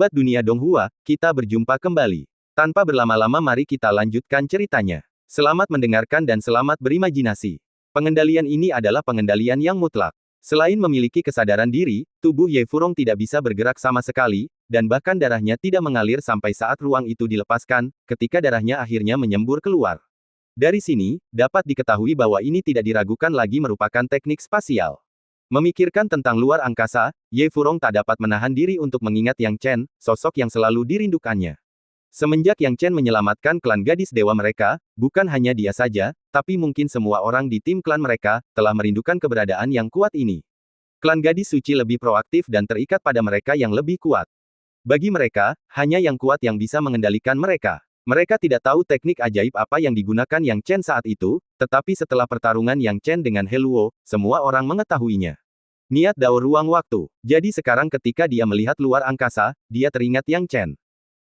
Sahabat dunia Donghua, kita berjumpa kembali. Tanpa berlama-lama mari kita lanjutkan ceritanya. Selamat mendengarkan dan selamat berimajinasi. Pengendalian ini adalah pengendalian yang mutlak. Selain memiliki kesadaran diri, tubuh Ye Furong tidak bisa bergerak sama sekali, dan bahkan darahnya tidak mengalir sampai saat ruang itu dilepaskan, ketika darahnya akhirnya menyembur keluar. Dari sini, dapat diketahui bahwa ini tidak diragukan lagi merupakan teknik spasial. Memikirkan tentang luar angkasa, Ye Furong tak dapat menahan diri untuk mengingat Yang Chen, sosok yang selalu dirindukannya. Semenjak Yang Chen menyelamatkan klan gadis dewa mereka, bukan hanya dia saja, tapi mungkin semua orang di tim klan mereka, telah merindukan keberadaan yang kuat ini. Klan gadis suci lebih proaktif dan terikat pada mereka yang lebih kuat. Bagi mereka, hanya yang kuat yang bisa mengendalikan mereka. Mereka tidak tahu teknik ajaib apa yang digunakan Yang Chen saat itu, tetapi setelah pertarungan Yang Chen dengan Heluo, semua orang mengetahuinya. Niat Dao ruang waktu. Jadi sekarang ketika dia melihat luar angkasa, dia teringat Yang Chen.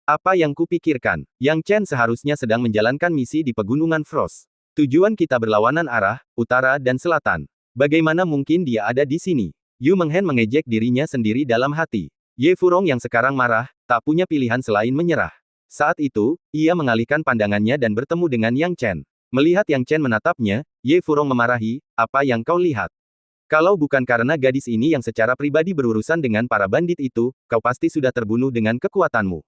Apa yang kupikirkan? Yang Chen seharusnya sedang menjalankan misi di Pegunungan Frost. Tujuan kita berlawanan arah, utara dan selatan. Bagaimana mungkin dia ada di sini? Yu Menghen mengejek dirinya sendiri dalam hati. Ye Furong yang sekarang marah, tak punya pilihan selain menyerah. Saat itu, ia mengalihkan pandangannya dan bertemu dengan Yang Chen. Melihat Yang Chen menatapnya, Ye Furong memarahi, "Apa yang kau lihat? Kalau bukan karena gadis ini yang secara pribadi berurusan dengan para bandit itu, kau pasti sudah terbunuh dengan kekuatanmu."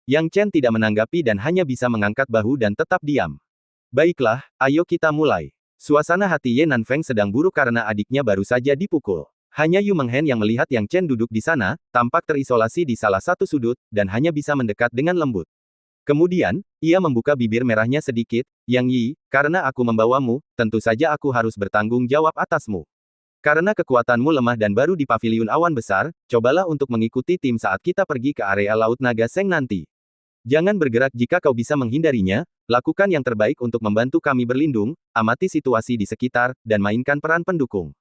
Yang Chen tidak menanggapi dan hanya bisa mengangkat bahu dan tetap diam. "Baiklah, ayo kita mulai." Suasana hati Ye Nanfeng sedang buruk karena adiknya baru saja dipukul. Hanya Yu Menghen yang melihat Yang Chen duduk di sana, tampak terisolasi di salah satu sudut, dan hanya bisa mendekat dengan lembut. Kemudian, ia membuka bibir merahnya sedikit, "Yang Yi, karena aku membawamu, tentu saja aku harus bertanggung jawab atasmu. Karena kekuatanmu lemah dan baru di paviliun awan besar, cobalah untuk mengikuti tim saat kita pergi ke area Laut Naga Seng nanti. Jangan bergerak jika kau bisa menghindarinya, lakukan yang terbaik untuk membantu kami berlindung, amati situasi di sekitar, dan mainkan peran pendukung.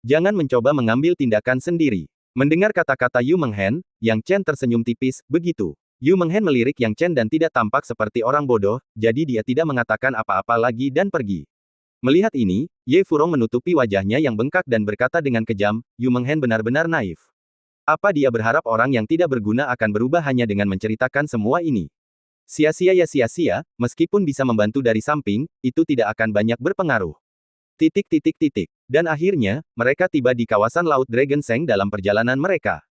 Jangan mencoba mengambil tindakan sendiri." Mendengar kata-kata Yu Menghen, Yang Chen tersenyum tipis, "Begitu." Yu Menghen melirik Yang Chen dan tidak tampak seperti orang bodoh, jadi dia tidak mengatakan apa-apa lagi dan pergi. Melihat ini, Ye Furong menutupi wajahnya yang bengkak dan berkata dengan kejam, "Yu Menghen benar-benar naif. Apa dia berharap orang yang tidak berguna akan berubah hanya dengan menceritakan semua ini? Sia-sia ya sia-sia, meskipun bisa membantu dari samping, itu tidak akan banyak berpengaruh." Dan akhirnya, mereka tiba di kawasan Laut Dragon Seng dalam perjalanan mereka.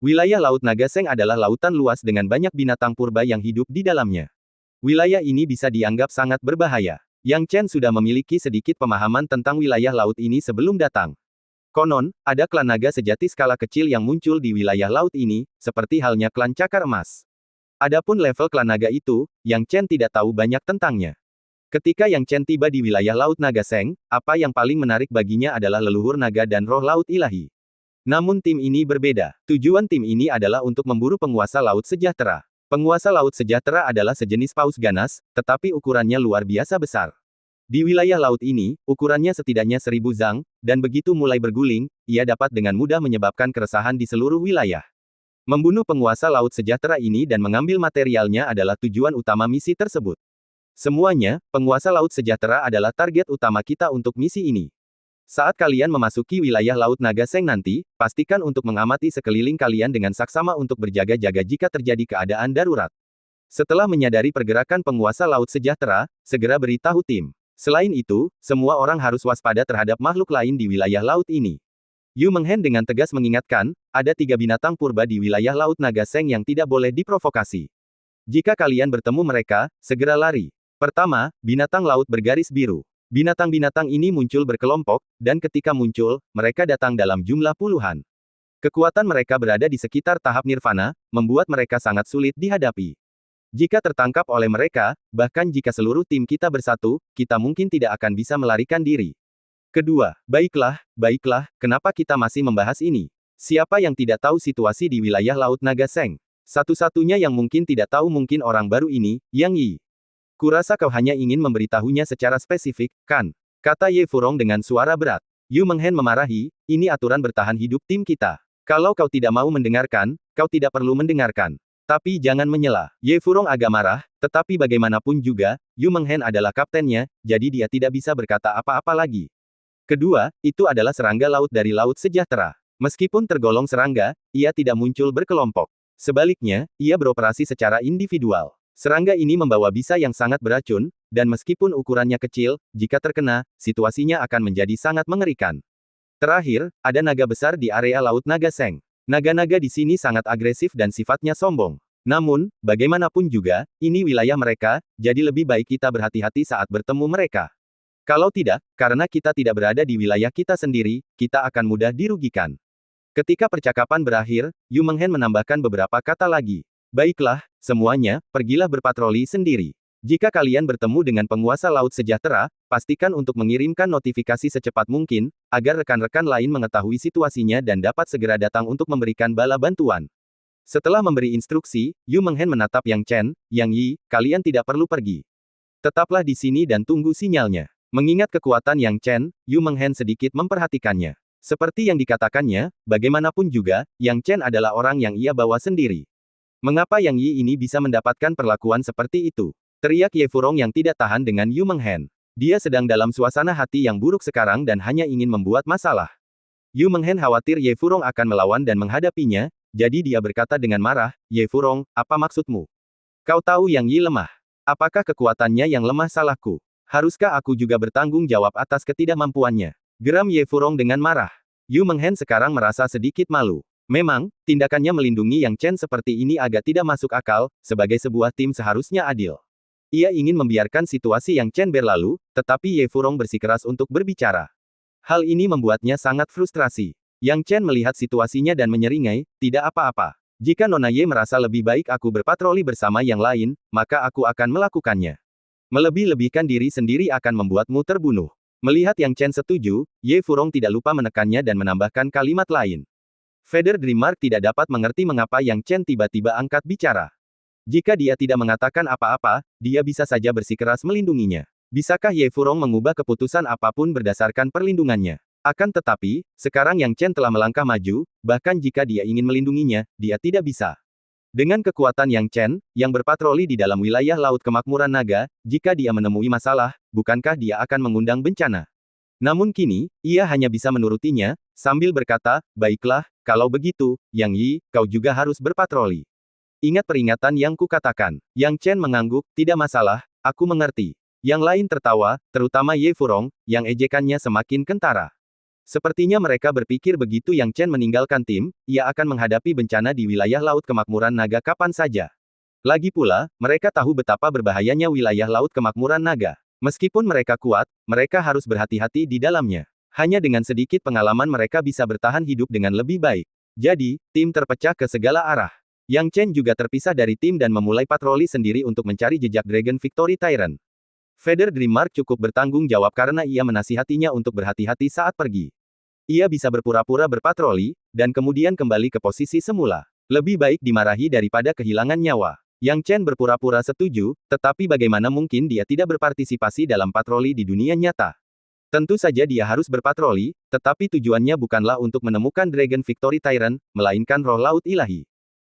Wilayah Laut Naga Seng adalah lautan luas dengan banyak binatang purba yang hidup di dalamnya. Wilayah ini bisa dianggap sangat berbahaya. Yang Chen sudah memiliki sedikit pemahaman tentang wilayah laut ini sebelum datang. Konon, ada klan naga sejati skala kecil yang muncul di wilayah laut ini, seperti halnya klan Cakar Emas. Adapun level klan naga itu, Yang Chen tidak tahu banyak tentangnya. Ketika Yang Chen tiba di wilayah Laut Naga Seng, apa yang paling menarik baginya adalah leluhur naga dan roh laut ilahi. Namun tim ini berbeda. Tujuan tim ini adalah untuk memburu penguasa laut sejahtera. Penguasa laut sejahtera adalah sejenis paus ganas, tetapi ukurannya luar biasa besar. Di wilayah laut ini, ukurannya setidaknya 1000 zang, dan begitu mulai berguling, ia dapat dengan mudah menyebabkan keresahan di seluruh wilayah. Membunuh penguasa laut sejahtera ini dan mengambil materialnya adalah tujuan utama misi tersebut. Semuanya, penguasa laut sejahtera adalah target utama kita untuk misi ini. Saat kalian memasuki wilayah Laut Naga Seng nanti, pastikan untuk mengamati sekeliling kalian dengan saksama untuk berjaga-jaga jika terjadi keadaan darurat. Setelah menyadari pergerakan penguasa laut sejahtera, segera beritahu tim. Selain itu, semua orang harus waspada terhadap makhluk lain di wilayah laut ini. Yu Menghen dengan tegas mengingatkan, ada 3 binatang purba di wilayah Laut Naga Seng yang tidak boleh diprovokasi. Jika kalian bertemu mereka, segera lari. Pertama, binatang laut bergaris biru. Binatang-binatang ini muncul berkelompok, dan ketika muncul, mereka datang dalam jumlah puluhan. Kekuatan mereka berada di sekitar tahap nirvana, membuat mereka sangat sulit dihadapi. Jika tertangkap oleh mereka, bahkan jika seluruh tim kita bersatu, kita mungkin tidak akan bisa melarikan diri. Kedua, baiklah, kenapa kita masih membahas ini? Siapa yang tidak tahu situasi di wilayah Laut Naga Seng? Satu-satunya yang mungkin tidak tahu mungkin orang baru ini, Yang Yi. Kurasa kau hanya ingin memberitahunya secara spesifik, kan? Kata Ye Furong dengan suara berat. Yu Menghen memarahi, ini aturan bertahan hidup tim kita. Kalau kau tidak mau mendengarkan, kau tidak perlu mendengarkan. Tapi jangan menyela. Ye Furong agak marah, tetapi bagaimanapun juga, Yu Menghen adalah kaptennya, jadi dia tidak bisa berkata apa-apa lagi. Kedua, itu adalah serangga laut dari Laut Sejahtera. Meskipun tergolong serangga, ia tidak muncul berkelompok. Sebaliknya, ia beroperasi secara individual. Serangga ini membawa bisa yang sangat beracun, dan meskipun ukurannya kecil, jika terkena, situasinya akan menjadi sangat mengerikan. Terakhir, ada naga besar di area Laut Naga Seng. Naga-naga di sini sangat agresif dan sifatnya sombong. Namun, bagaimanapun juga, ini wilayah mereka, jadi lebih baik kita berhati-hati saat bertemu mereka. Kalau tidak, karena kita tidak berada di wilayah kita sendiri, kita akan mudah dirugikan. Ketika percakapan berakhir, Yu Menghen menambahkan beberapa kata lagi. Baiklah, semuanya, pergilah berpatroli sendiri. Jika kalian bertemu dengan penguasa Laut Sejahtera, pastikan untuk mengirimkan notifikasi secepat mungkin, agar rekan-rekan lain mengetahui situasinya dan dapat segera datang untuk memberikan bala bantuan. Setelah memberi instruksi, Yu Menghen menatap Yang Chen, Yang Yi, kalian tidak perlu pergi. Tetaplah di sini dan tunggu sinyalnya. Mengingat kekuatan Yang Chen, Yu Menghen sedikit memperhatikannya. Seperti yang dikatakannya, bagaimanapun juga, Yang Chen adalah orang yang ia bawa sendiri. Mengapa Yang Yi ini bisa mendapatkan perlakuan seperti itu? Teriak Ye Furong yang tidak tahan dengan Yu Menghen. Dia sedang dalam suasana hati yang buruk sekarang dan hanya ingin membuat masalah. Yu Menghen khawatir Ye Furong akan melawan dan menghadapinya, jadi dia berkata dengan marah, Ye Furong, apa maksudmu? Kau tahu Yang Yi lemah. Apakah kekuatannya yang lemah salahku? Haruskah aku juga bertanggung jawab atas ketidakmampuannya? Geram Ye Furong dengan marah. Yu Menghen sekarang merasa sedikit malu. Memang, tindakannya melindungi Yang Chen seperti ini agak tidak masuk akal, sebagai sebuah tim seharusnya adil. Ia ingin membiarkan situasi Yang Chen berlalu, tetapi Ye Furong bersikeras untuk berbicara. Hal ini membuatnya sangat frustrasi. Yang Chen melihat situasinya dan menyeringai, tidak apa-apa. Jika Nona Ye merasa lebih baik aku berpatroli bersama yang lain, maka aku akan melakukannya. Melebih-lebihkan diri sendiri akan membuatmu terbunuh. Melihat Yang Chen setuju, Ye Furong tidak lupa menekannya dan menambahkan kalimat lain. Feather Dreamer tidak dapat mengerti mengapa Yang Chen tiba-tiba angkat bicara. Jika dia tidak mengatakan apa-apa, dia bisa saja bersikeras melindunginya. Bisakah Ye Furong mengubah keputusan apapun berdasarkan perlindungannya? Akan tetapi, sekarang Yang Chen telah melangkah maju, bahkan jika dia ingin melindunginya, dia tidak bisa. Dengan kekuatan Yang Chen, yang berpatroli di dalam wilayah Laut Kemakmuran Naga, jika dia menemui masalah, bukankah dia akan mengundang bencana? Namun kini, ia hanya bisa menurutinya, sambil berkata, baiklah, kalau begitu, Yang Yi, kau juga harus berpatroli. Ingat peringatan yang kukatakan. Yang Chen mengangguk, tidak masalah, aku mengerti. Yang lain tertawa, terutama Ye Furong, yang ejekannya semakin kentara. Sepertinya mereka berpikir begitu Yang Chen meninggalkan tim, ia akan menghadapi bencana di wilayah Laut Kemakmuran Naga kapan saja. Lagi pula, mereka tahu betapa berbahayanya wilayah Laut Kemakmuran Naga. Meskipun mereka kuat, mereka harus berhati-hati di dalamnya. Hanya dengan sedikit pengalaman mereka bisa bertahan hidup dengan lebih baik. Jadi, tim terpecah ke segala arah. Yang Chen juga terpisah dari tim dan memulai patroli sendiri untuk mencari jejak Dragon Victory Tyrant. Feather Dreamer cukup bertanggung jawab karena ia menasihatinya untuk berhati-hati saat pergi. Ia bisa berpura-pura berpatroli, dan kemudian kembali ke posisi semula. Lebih baik dimarahi daripada kehilangan nyawa. Yang Chen berpura-pura setuju, tetapi bagaimana mungkin dia tidak berpartisipasi dalam patroli di dunia nyata? Tentu saja dia harus berpatroli, tetapi tujuannya bukanlah untuk menemukan Dragon Victory Tyrant, melainkan roh laut ilahi.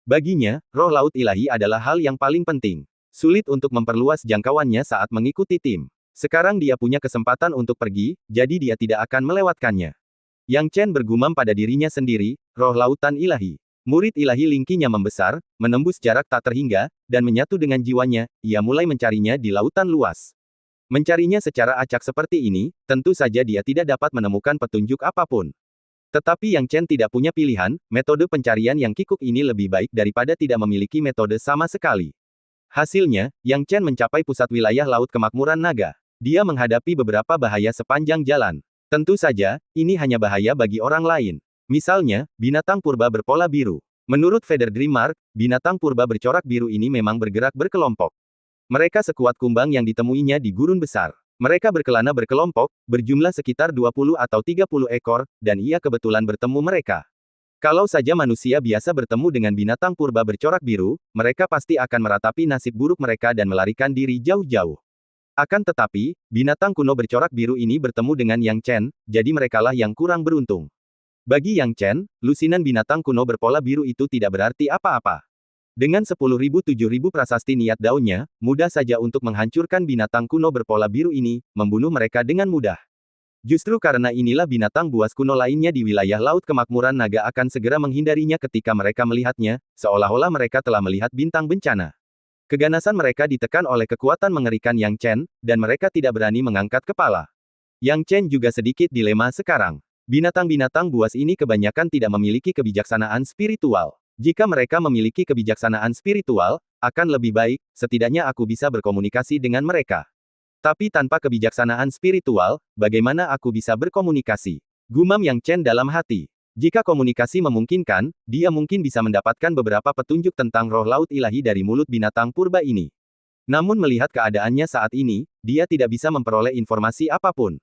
Baginya, roh laut ilahi adalah hal yang paling penting. Sulit untuk memperluas jangkauannya saat mengikuti tim. Sekarang dia punya kesempatan untuk pergi, jadi dia tidak akan melewatkannya. Yang Chen bergumam pada dirinya sendiri, roh lautan ilahi. Murid ilahi Lingqinya membesar, menembus jarak tak terhingga, dan menyatu dengan jiwanya, ia mulai mencarinya di lautan luas. Mencarinya secara acak seperti ini, tentu saja dia tidak dapat menemukan petunjuk apapun. Tetapi Yang Chen tidak punya pilihan, metode pencarian yang kikuk ini lebih baik daripada tidak memiliki metode sama sekali. Hasilnya, Yang Chen mencapai pusat wilayah Laut Kemakmuran Naga. Dia menghadapi beberapa bahaya sepanjang jalan. Tentu saja, ini hanya bahaya bagi orang lain. Misalnya, binatang purba berpola biru. Menurut Feather Dreamer, binatang purba bercorak biru ini memang bergerak berkelompok. Mereka sekuat kumbang yang ditemuinya di gurun besar. Mereka berkelana berkelompok, berjumlah sekitar 20 atau 30 ekor, dan ia kebetulan bertemu mereka. Kalau saja manusia biasa bertemu dengan binatang purba bercorak biru, mereka pasti akan meratapi nasib buruk mereka dan melarikan diri jauh-jauh. Akan tetapi, binatang kuno bercorak biru ini bertemu dengan Yang Chen, jadi merekalah yang kurang beruntung. Bagi Yang Chen, lusinan binatang kuno berpola biru itu tidak berarti apa-apa. Dengan 10.000-7.000 prasasti niat daunnya, mudah saja untuk menghancurkan binatang kuno berpola biru ini, membunuh mereka dengan mudah. Justru karena inilah binatang buas kuno lainnya di wilayah Laut Kemakmuran Naga akan segera menghindarinya ketika mereka melihatnya, seolah-olah mereka telah melihat bintang bencana. Keganasan mereka ditekan oleh kekuatan mengerikan Yang Chen, dan mereka tidak berani mengangkat kepala. Yang Chen juga sedikit dilema sekarang. Binatang-binatang buas ini kebanyakan tidak memiliki kebijaksanaan spiritual. Jika mereka memiliki kebijaksanaan spiritual, akan lebih baik, setidaknya aku bisa berkomunikasi dengan mereka. Tapi tanpa kebijaksanaan spiritual, bagaimana aku bisa berkomunikasi? Gumam Yang Chen dalam hati. Jika komunikasi memungkinkan, dia mungkin bisa mendapatkan beberapa petunjuk tentang roh laut ilahi dari mulut binatang purba ini. Namun melihat keadaannya saat ini, dia tidak bisa memperoleh informasi apapun.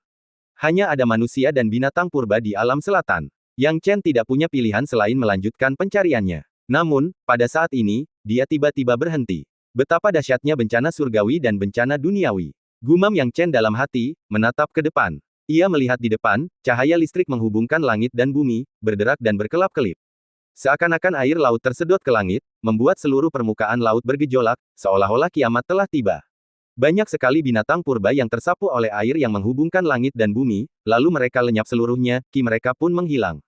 Hanya ada manusia dan binatang purba di alam selatan. Yang Chen tidak punya pilihan selain melanjutkan pencariannya. Namun, pada saat ini, dia tiba-tiba berhenti. Betapa dahsyatnya bencana surgawi dan bencana duniawi. Gumam Yang Chen dalam hati, menatap ke depan. Ia melihat di depan, cahaya listrik menghubungkan langit dan bumi, berderak dan berkelap-kelip. Seakan-akan air laut tersedot ke langit, membuat seluruh permukaan laut bergejolak, seolah-olah kiamat telah tiba. Banyak sekali binatang purba yang tersapu oleh air yang menghubungkan langit dan bumi, lalu mereka lenyap seluruhnya, ki mereka pun menghilang.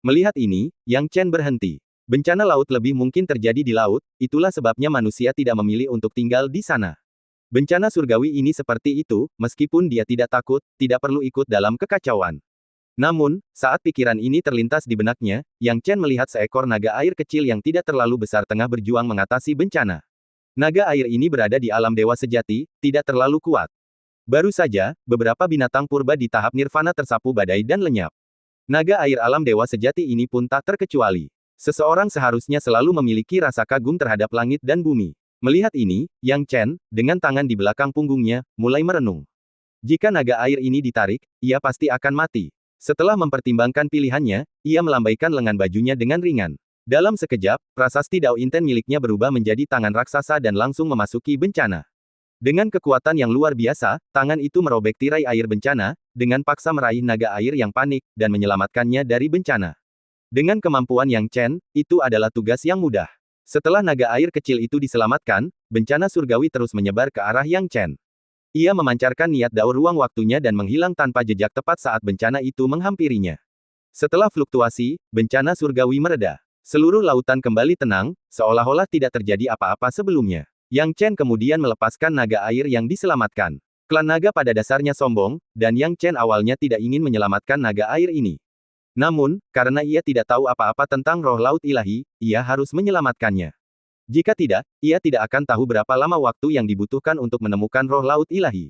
Melihat ini, Yang Chen berhenti. Bencana laut lebih mungkin terjadi di laut, itulah sebabnya manusia tidak memilih untuk tinggal di sana. Bencana surgawi ini seperti itu, meskipun dia tidak takut, tidak perlu ikut dalam kekacauan. Namun, saat pikiran ini terlintas di benaknya, Yang Chen melihat seekor naga air kecil yang tidak terlalu besar tengah berjuang mengatasi bencana. Naga air ini berada di alam dewa sejati, tidak terlalu kuat. Baru saja, beberapa binatang purba di tahap nirvana tersapu badai dan lenyap. Naga air alam dewa sejati ini pun tak terkecuali. Seseorang seharusnya selalu memiliki rasa kagum terhadap langit dan bumi. Melihat ini, Yang Chen, dengan tangan di belakang punggungnya, mulai merenung. Jika naga air ini ditarik, ia pasti akan mati. Setelah mempertimbangkan pilihannya, ia melambaikan lengan bajunya dengan ringan. Dalam sekejap, prasasti Dao Inten miliknya berubah menjadi tangan raksasa dan langsung memasuki bencana. Dengan kekuatan yang luar biasa, tangan itu merobek tirai air bencana, dengan paksa meraih naga air yang panik, dan menyelamatkannya dari bencana. Dengan kemampuan Yang Chen, itu adalah tugas yang mudah. Setelah naga air kecil itu diselamatkan, bencana surgawi terus menyebar ke arah Yang Chen. Ia memancarkan niat Dao ruang waktunya dan menghilang tanpa jejak tepat saat bencana itu menghampirinya. Setelah fluktuasi, bencana surgawi mereda. Seluruh lautan kembali tenang, seolah-olah tidak terjadi apa-apa sebelumnya. Yang Chen kemudian melepaskan naga air yang diselamatkan. Klan naga pada dasarnya sombong, dan Yang Chen awalnya tidak ingin menyelamatkan naga air ini. Namun, karena ia tidak tahu apa-apa tentang roh laut ilahi, ia harus menyelamatkannya. Jika tidak, ia tidak akan tahu berapa lama waktu yang dibutuhkan untuk menemukan roh laut ilahi.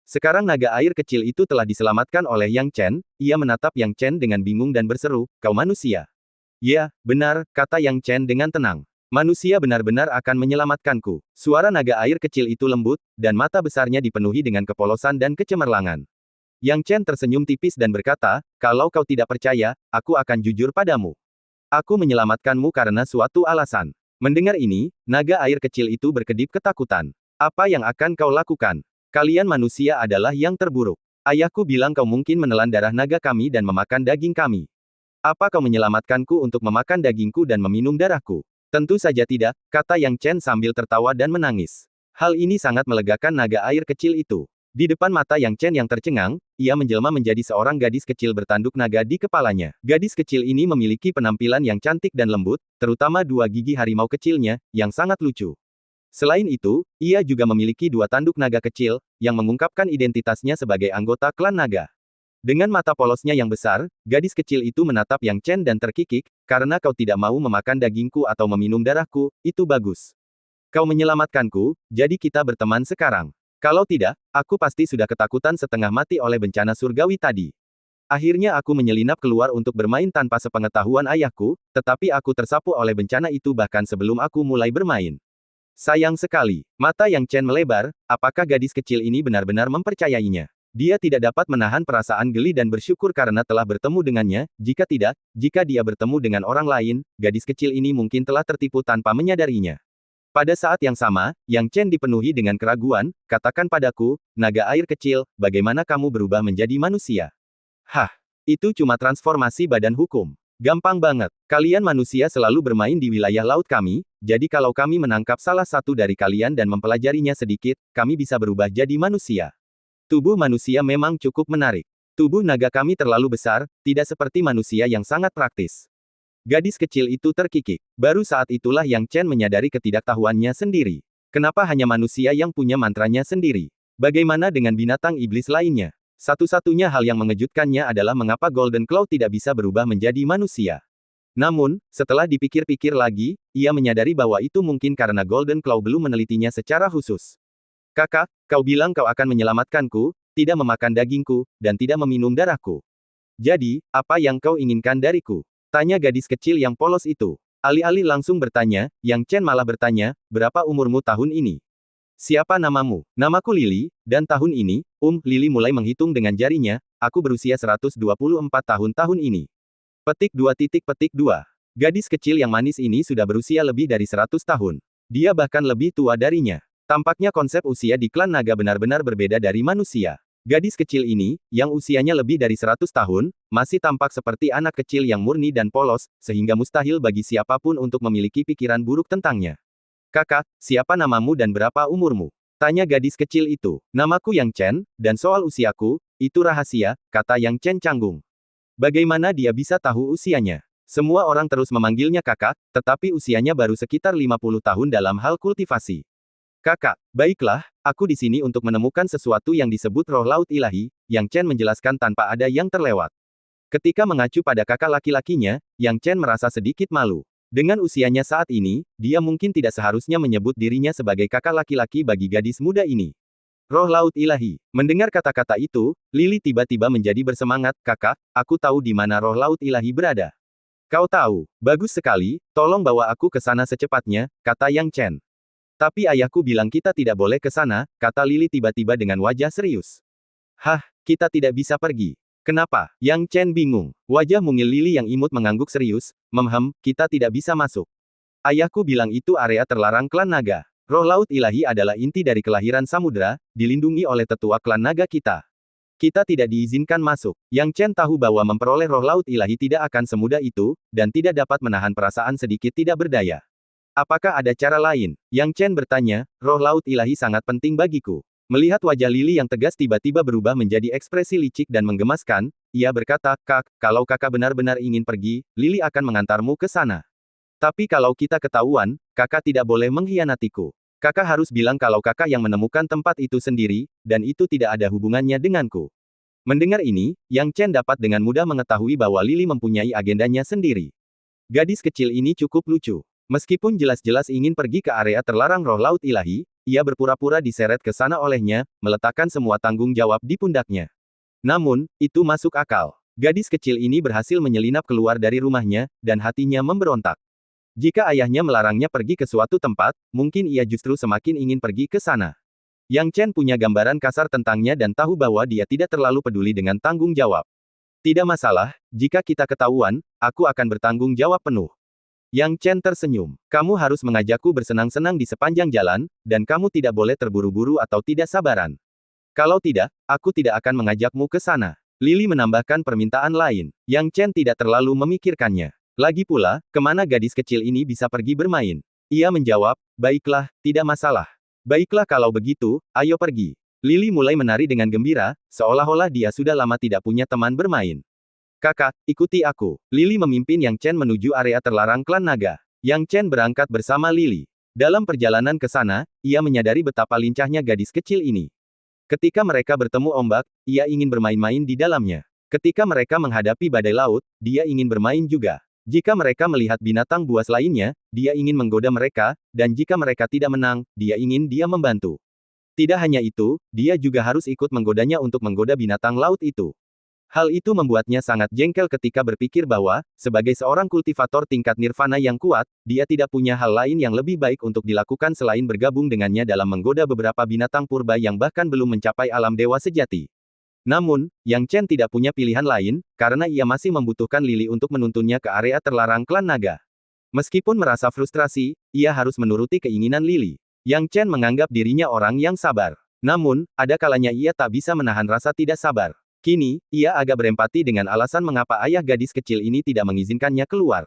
Sekarang naga air kecil itu telah diselamatkan oleh Yang Chen, ia menatap Yang Chen dengan bingung dan berseru, "Kau manusia." "Ya, benar," kata Yang Chen dengan tenang. "Manusia benar-benar akan menyelamatkanku." Suara naga air kecil itu lembut, dan mata besarnya dipenuhi dengan kepolosan dan kecemerlangan. Yang Chen tersenyum tipis dan berkata, "Kalau kau tidak percaya, aku akan jujur padamu. Aku menyelamatkanmu karena suatu alasan." Mendengar ini, naga air kecil itu berkedip ketakutan. "Apa yang akan kau lakukan? Kalian manusia adalah yang terburuk. Ayahku bilang kau mungkin menelan darah naga kami dan memakan daging kami. Apa kau menyelamatkanku untuk memakan dagingku dan meminum darahku?" "Tentu saja tidak," kata Yang Chen sambil tertawa dan menangis. Hal ini sangat melegakan naga air kecil itu. Di depan mata Yang Chen yang tercengang, ia menjelma menjadi seorang gadis kecil bertanduk naga di kepalanya. Gadis kecil ini memiliki penampilan yang cantik dan lembut, terutama dua gigi harimau kecilnya, yang sangat lucu. Selain itu, ia juga memiliki dua tanduk naga kecil, yang mengungkapkan identitasnya sebagai anggota klan naga. Dengan mata polosnya yang besar, gadis kecil itu menatap Yang Chen dan terkikik, "Karena kau tidak mau memakan dagingku atau meminum darahku, itu bagus. Kau menyelamatkanku, jadi kita berteman sekarang. Kalau tidak, aku pasti sudah ketakutan setengah mati oleh bencana surgawi tadi." Akhirnya aku menyelinap keluar untuk bermain tanpa sepengetahuan ayahku, tetapi aku tersapu oleh bencana itu bahkan sebelum aku mulai bermain. Sayang sekali. Mata Yang Chen melebar, apakah gadis kecil ini benar-benar mempercayainya? Dia tidak dapat menahan perasaan geli dan bersyukur karena telah bertemu dengannya, jika tidak, jika dia bertemu dengan orang lain, gadis kecil ini mungkin telah tertipu tanpa menyadarinya. Pada saat yang sama, Yang Chen dipenuhi dengan keraguan, "Katakan padaku, naga air kecil, bagaimana kamu berubah menjadi manusia?" "Hah, itu cuma transformasi badan hukum. Gampang banget. Kalian manusia selalu bermain di wilayah laut kami, jadi kalau kami menangkap salah satu dari kalian dan mempelajarinya sedikit, kami bisa berubah jadi manusia." Tubuh manusia memang cukup menarik. Tubuh naga kami terlalu besar, tidak seperti manusia yang sangat praktis. Gadis kecil itu terkikik. Baru saat itulah Yang Chen menyadari ketidaktahuannya sendiri. Kenapa hanya manusia yang punya mantranya sendiri? Bagaimana dengan binatang iblis lainnya? Satu-satunya hal yang mengejutkannya adalah mengapa Golden Claw tidak bisa berubah menjadi manusia. Namun, setelah dipikir-pikir lagi, ia menyadari bahwa itu mungkin karena Golden Claw belum menelitinya secara khusus. Kakak, kau bilang kau akan menyelamatkanku, tidak memakan dagingku, dan tidak meminum darahku. Jadi, apa yang kau inginkan dariku? Tanya gadis kecil yang polos itu. Alih-alih langsung bertanya, Yang Chen malah bertanya, berapa umurmu tahun ini? Siapa namamu? Namaku Lily, dan tahun ini, Lily mulai menghitung dengan jarinya, aku berusia 124 tahun ini. Petik 2. Gadis kecil yang manis ini sudah berusia lebih dari 100 tahun. Dia bahkan lebih tua darinya. Tampaknya konsep usia di klan naga benar-benar berbeda dari manusia. Gadis kecil ini, yang usianya lebih dari 100 tahun, masih tampak seperti anak kecil yang murni dan polos, sehingga mustahil bagi siapapun untuk memiliki pikiran buruk tentangnya. Kakak, siapa namamu dan berapa umurmu? Tanya gadis kecil itu. Namaku Yang Chen, dan soal usiaku, itu rahasia, kata Yang Chen canggung. Bagaimana dia bisa tahu usianya? Semua orang terus memanggilnya kakak, tetapi usianya baru sekitar 50 tahun dalam hal kultivasi. Kakak, baiklah, aku di sini untuk menemukan sesuatu yang disebut roh laut ilahi, Yang Chen menjelaskan tanpa ada yang terlewat. Ketika mengacu pada kakak laki-lakinya, Yang Chen merasa sedikit malu. Dengan usianya saat ini, dia mungkin tidak seharusnya menyebut dirinya sebagai kakak laki-laki bagi gadis muda ini. Roh laut ilahi. Mendengar kata-kata itu, Lily tiba-tiba menjadi bersemangat, kakak, aku tahu di mana roh laut ilahi berada. Kau tahu, bagus sekali, tolong bawa aku ke sana secepatnya, kata Yang Chen. Tapi ayahku bilang kita tidak boleh ke sana, kata Lily tiba-tiba dengan wajah serius. Hah, kita tidak bisa pergi. Kenapa? Yang Chen bingung. Wajah mungil Lily yang imut mengangguk serius, kita tidak bisa masuk. Ayahku bilang itu area terlarang klan naga. Roh laut ilahi adalah inti dari kelahiran samudera, dilindungi oleh tetua klan naga kita. Kita tidak diizinkan masuk. Yang Chen tahu bahwa memperoleh roh laut ilahi tidak akan semudah itu, dan tidak dapat menahan perasaan sedikit tidak berdaya. Apakah ada cara lain? Yang Chen bertanya, roh laut ilahi sangat penting bagiku. Melihat wajah Lily yang tegas tiba-tiba berubah menjadi ekspresi licik dan menggemaskan, ia berkata, Kak, kalau kakak benar-benar ingin pergi, Lily akan mengantarmu ke sana. Tapi kalau kita ketahuan, kakak tidak boleh mengkhianatiku. Kakak harus bilang kalau kakak yang menemukan tempat itu sendiri, dan itu tidak ada hubungannya denganku. Mendengar ini, Yang Chen dapat dengan mudah mengetahui bahwa Lily mempunyai agendanya sendiri. Gadis kecil ini cukup lucu. Meskipun jelas-jelas ingin pergi ke area terlarang roh laut ilahi, ia berpura-pura diseret ke sana olehnya, meletakkan semua tanggung jawab di pundaknya. Namun, itu masuk akal. Gadis kecil ini berhasil menyelinap keluar dari rumahnya, dan hatinya memberontak. Jika ayahnya melarangnya pergi ke suatu tempat, mungkin ia justru semakin ingin pergi ke sana. Yang Chen punya gambaran kasar tentangnya dan tahu bahwa dia tidak terlalu peduli dengan tanggung jawab. Tidak masalah, jika kita ketahuan, aku akan bertanggung jawab penuh. Yang Chen tersenyum. Kamu harus mengajakku bersenang-senang di sepanjang jalan, dan kamu tidak boleh terburu-buru atau tidak sabaran. Kalau tidak, aku tidak akan mengajakmu ke sana. Lily menambahkan permintaan lain. Yang Chen tidak terlalu memikirkannya. Lagi pula, kemana gadis kecil ini bisa pergi bermain? Ia menjawab, baiklah, tidak masalah. Baiklah kalau begitu, ayo pergi. Lily mulai menari dengan gembira, seolah-olah dia sudah lama tidak punya teman bermain. Kakak, ikuti aku. Lily memimpin Yang Chen menuju area terlarang klan naga. Yang Chen berangkat bersama Lily. Dalam perjalanan ke sana, ia menyadari betapa lincahnya gadis kecil ini. Ketika mereka bertemu ombak, ia ingin bermain-main di dalamnya. Ketika mereka menghadapi badai laut, dia ingin bermain juga. Jika mereka melihat binatang buas lainnya, dia ingin menggoda mereka, dan jika mereka tidak menang, dia ingin membantu. Tidak hanya itu, dia juga harus ikut menggodanya untuk menggoda binatang laut itu. Hal itu membuatnya sangat jengkel ketika berpikir bahwa, sebagai seorang kultivator tingkat nirvana yang kuat, dia tidak punya hal lain yang lebih baik untuk dilakukan selain bergabung dengannya dalam menggoda beberapa binatang purba yang bahkan belum mencapai alam dewa sejati. Namun, Yang Chen tidak punya pilihan lain, karena ia masih membutuhkan Lily untuk menuntunnya ke area terlarang klan naga. Meskipun merasa frustrasi, ia harus menuruti keinginan Lily. Yang Chen menganggap dirinya orang yang sabar. Namun, ada kalanya ia tak bisa menahan rasa tidak sabar. Kini, ia agak berempati dengan alasan mengapa ayah gadis kecil ini tidak mengizinkannya keluar.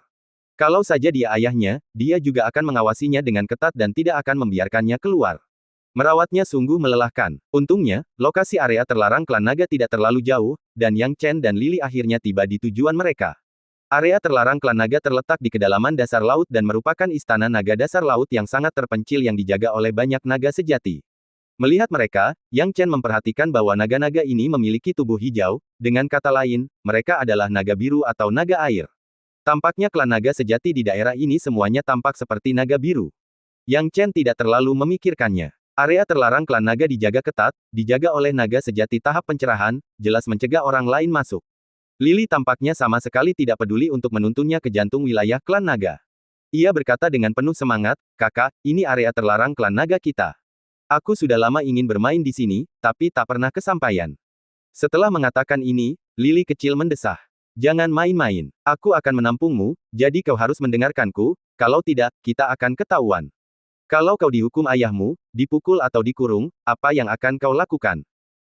Kalau saja dia ayahnya, dia juga akan mengawasinya dengan ketat dan tidak akan membiarkannya keluar. Merawatnya sungguh melelahkan. Untungnya, lokasi area terlarang klan naga tidak terlalu jauh, dan Yang Chen dan Lily akhirnya tiba di tujuan mereka. Area terlarang klan naga terletak di kedalaman dasar laut dan merupakan istana naga dasar laut yang sangat terpencil yang dijaga oleh banyak naga sejati. Melihat mereka, Yang Chen memperhatikan bahwa naga-naga ini memiliki tubuh hijau, dengan kata lain, mereka adalah naga biru atau naga air. Tampaknya klan naga sejati di daerah ini semuanya tampak seperti naga biru. Yang Chen tidak terlalu memikirkannya. Area terlarang klan naga dijaga ketat, dijaga oleh naga sejati tahap pencerahan, jelas mencegah orang lain masuk. Lily tampaknya sama sekali tidak peduli untuk menuntunnya ke jantung wilayah klan naga. Ia berkata dengan penuh semangat, "Kakak, ini area terlarang klan naga kita. Aku sudah lama ingin bermain di sini, tapi tak pernah kesampaian." Setelah mengatakan ini, Lily kecil mendesah. "Jangan main-main. Aku akan menampungmu, jadi kau harus mendengarkanku, kalau tidak, kita akan ketahuan. Kalau kau dihukum ayahmu, dipukul atau dikurung, apa yang akan kau lakukan?"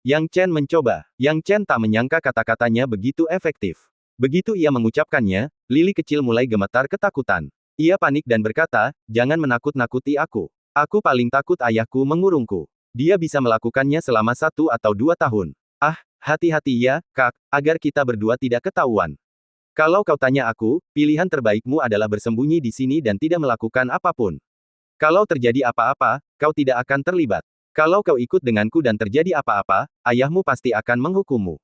Yang Chen mencoba. Yang Chen tak menyangka kata-katanya begitu efektif. Begitu ia mengucapkannya, Lily kecil mulai gemetar ketakutan. Ia panik dan berkata, "Jangan menakut-nakuti aku. Aku paling takut ayahku mengurungku. Dia bisa melakukannya selama 1 atau 2 tahun. Ah, hati-hati ya, Kak, agar kita berdua tidak ketahuan. Kalau kau tanya aku, pilihan terbaikmu adalah bersembunyi di sini dan tidak melakukan apapun. Kalau terjadi apa-apa, kau tidak akan terlibat. Kalau kau ikut denganku dan terjadi apa-apa, ayahmu pasti akan menghukummu."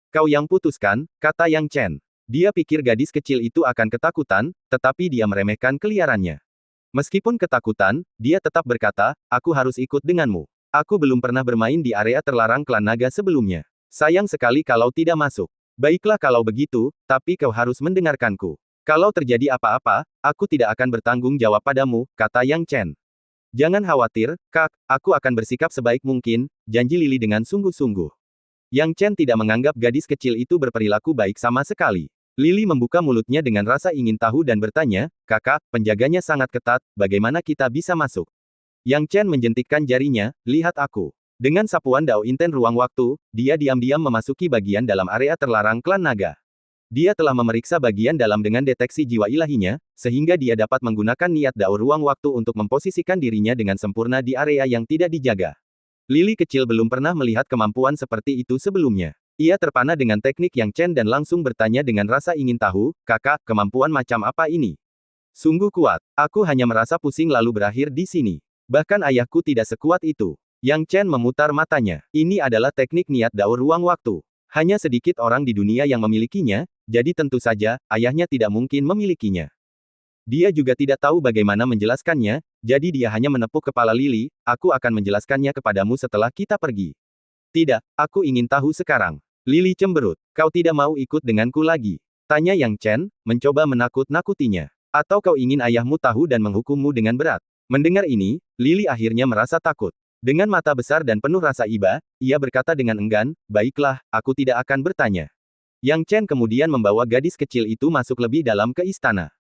"Kau yang putuskan," kata Yang Chen. Dia pikir gadis kecil itu akan ketakutan, tetapi dia meremehkan keliarannya. Meskipun ketakutan, dia tetap berkata, "Aku harus ikut denganmu. Aku belum pernah bermain di area terlarang klan naga sebelumnya. Sayang sekali kalau tidak masuk." "Baiklah kalau begitu, tapi kau harus mendengarkanku. Kalau terjadi apa-apa, aku tidak akan bertanggung jawab padamu," kata Yang Chen. "Jangan khawatir, Kak, aku akan bersikap sebaik mungkin," janji Lily dengan sungguh-sungguh. Yang Chen tidak menganggap gadis kecil itu berperilaku baik sama sekali. Lily membuka mulutnya dengan rasa ingin tahu dan bertanya, "Kakak, penjaganya sangat ketat, bagaimana kita bisa masuk?" Yang Chen menjentikkan jarinya, "Lihat aku." Dengan sapuan Dao Inten ruang waktu, dia diam-diam memasuki bagian dalam area terlarang klan naga. Dia telah memeriksa bagian dalam dengan deteksi jiwa ilahinya, sehingga dia dapat menggunakan niat Dao ruang waktu untuk memposisikan dirinya dengan sempurna di area yang tidak dijaga. Lily kecil belum pernah melihat kemampuan seperti itu sebelumnya. Ia terpana dengan teknik Yang Chen dan langsung bertanya dengan rasa ingin tahu, "Kakak, kemampuan macam apa ini?" "Sungguh kuat. Aku hanya merasa pusing lalu berakhir di sini. Bahkan ayahku tidak sekuat itu." Yang Chen memutar matanya. Ini adalah teknik niat Dao ruang waktu. Hanya sedikit orang di dunia yang memilikinya, jadi tentu saja, ayahnya tidak mungkin memilikinya. Dia juga tidak tahu bagaimana menjelaskannya, jadi dia hanya menepuk kepala Lily, "Aku akan menjelaskannya kepadamu setelah kita pergi." "Tidak, aku ingin tahu sekarang." Lily cemberut. "Kau tidak mau ikut denganku lagi?" tanya Yang Chen, mencoba menakut-nakutinya. "Atau kau ingin ayahmu tahu dan menghukummu dengan berat?" Mendengar ini, Lily akhirnya merasa takut. Dengan mata besar dan penuh rasa iba, ia berkata dengan enggan, "Baiklah, aku tidak akan bertanya." Yang Chen kemudian membawa gadis kecil itu masuk lebih dalam ke istana.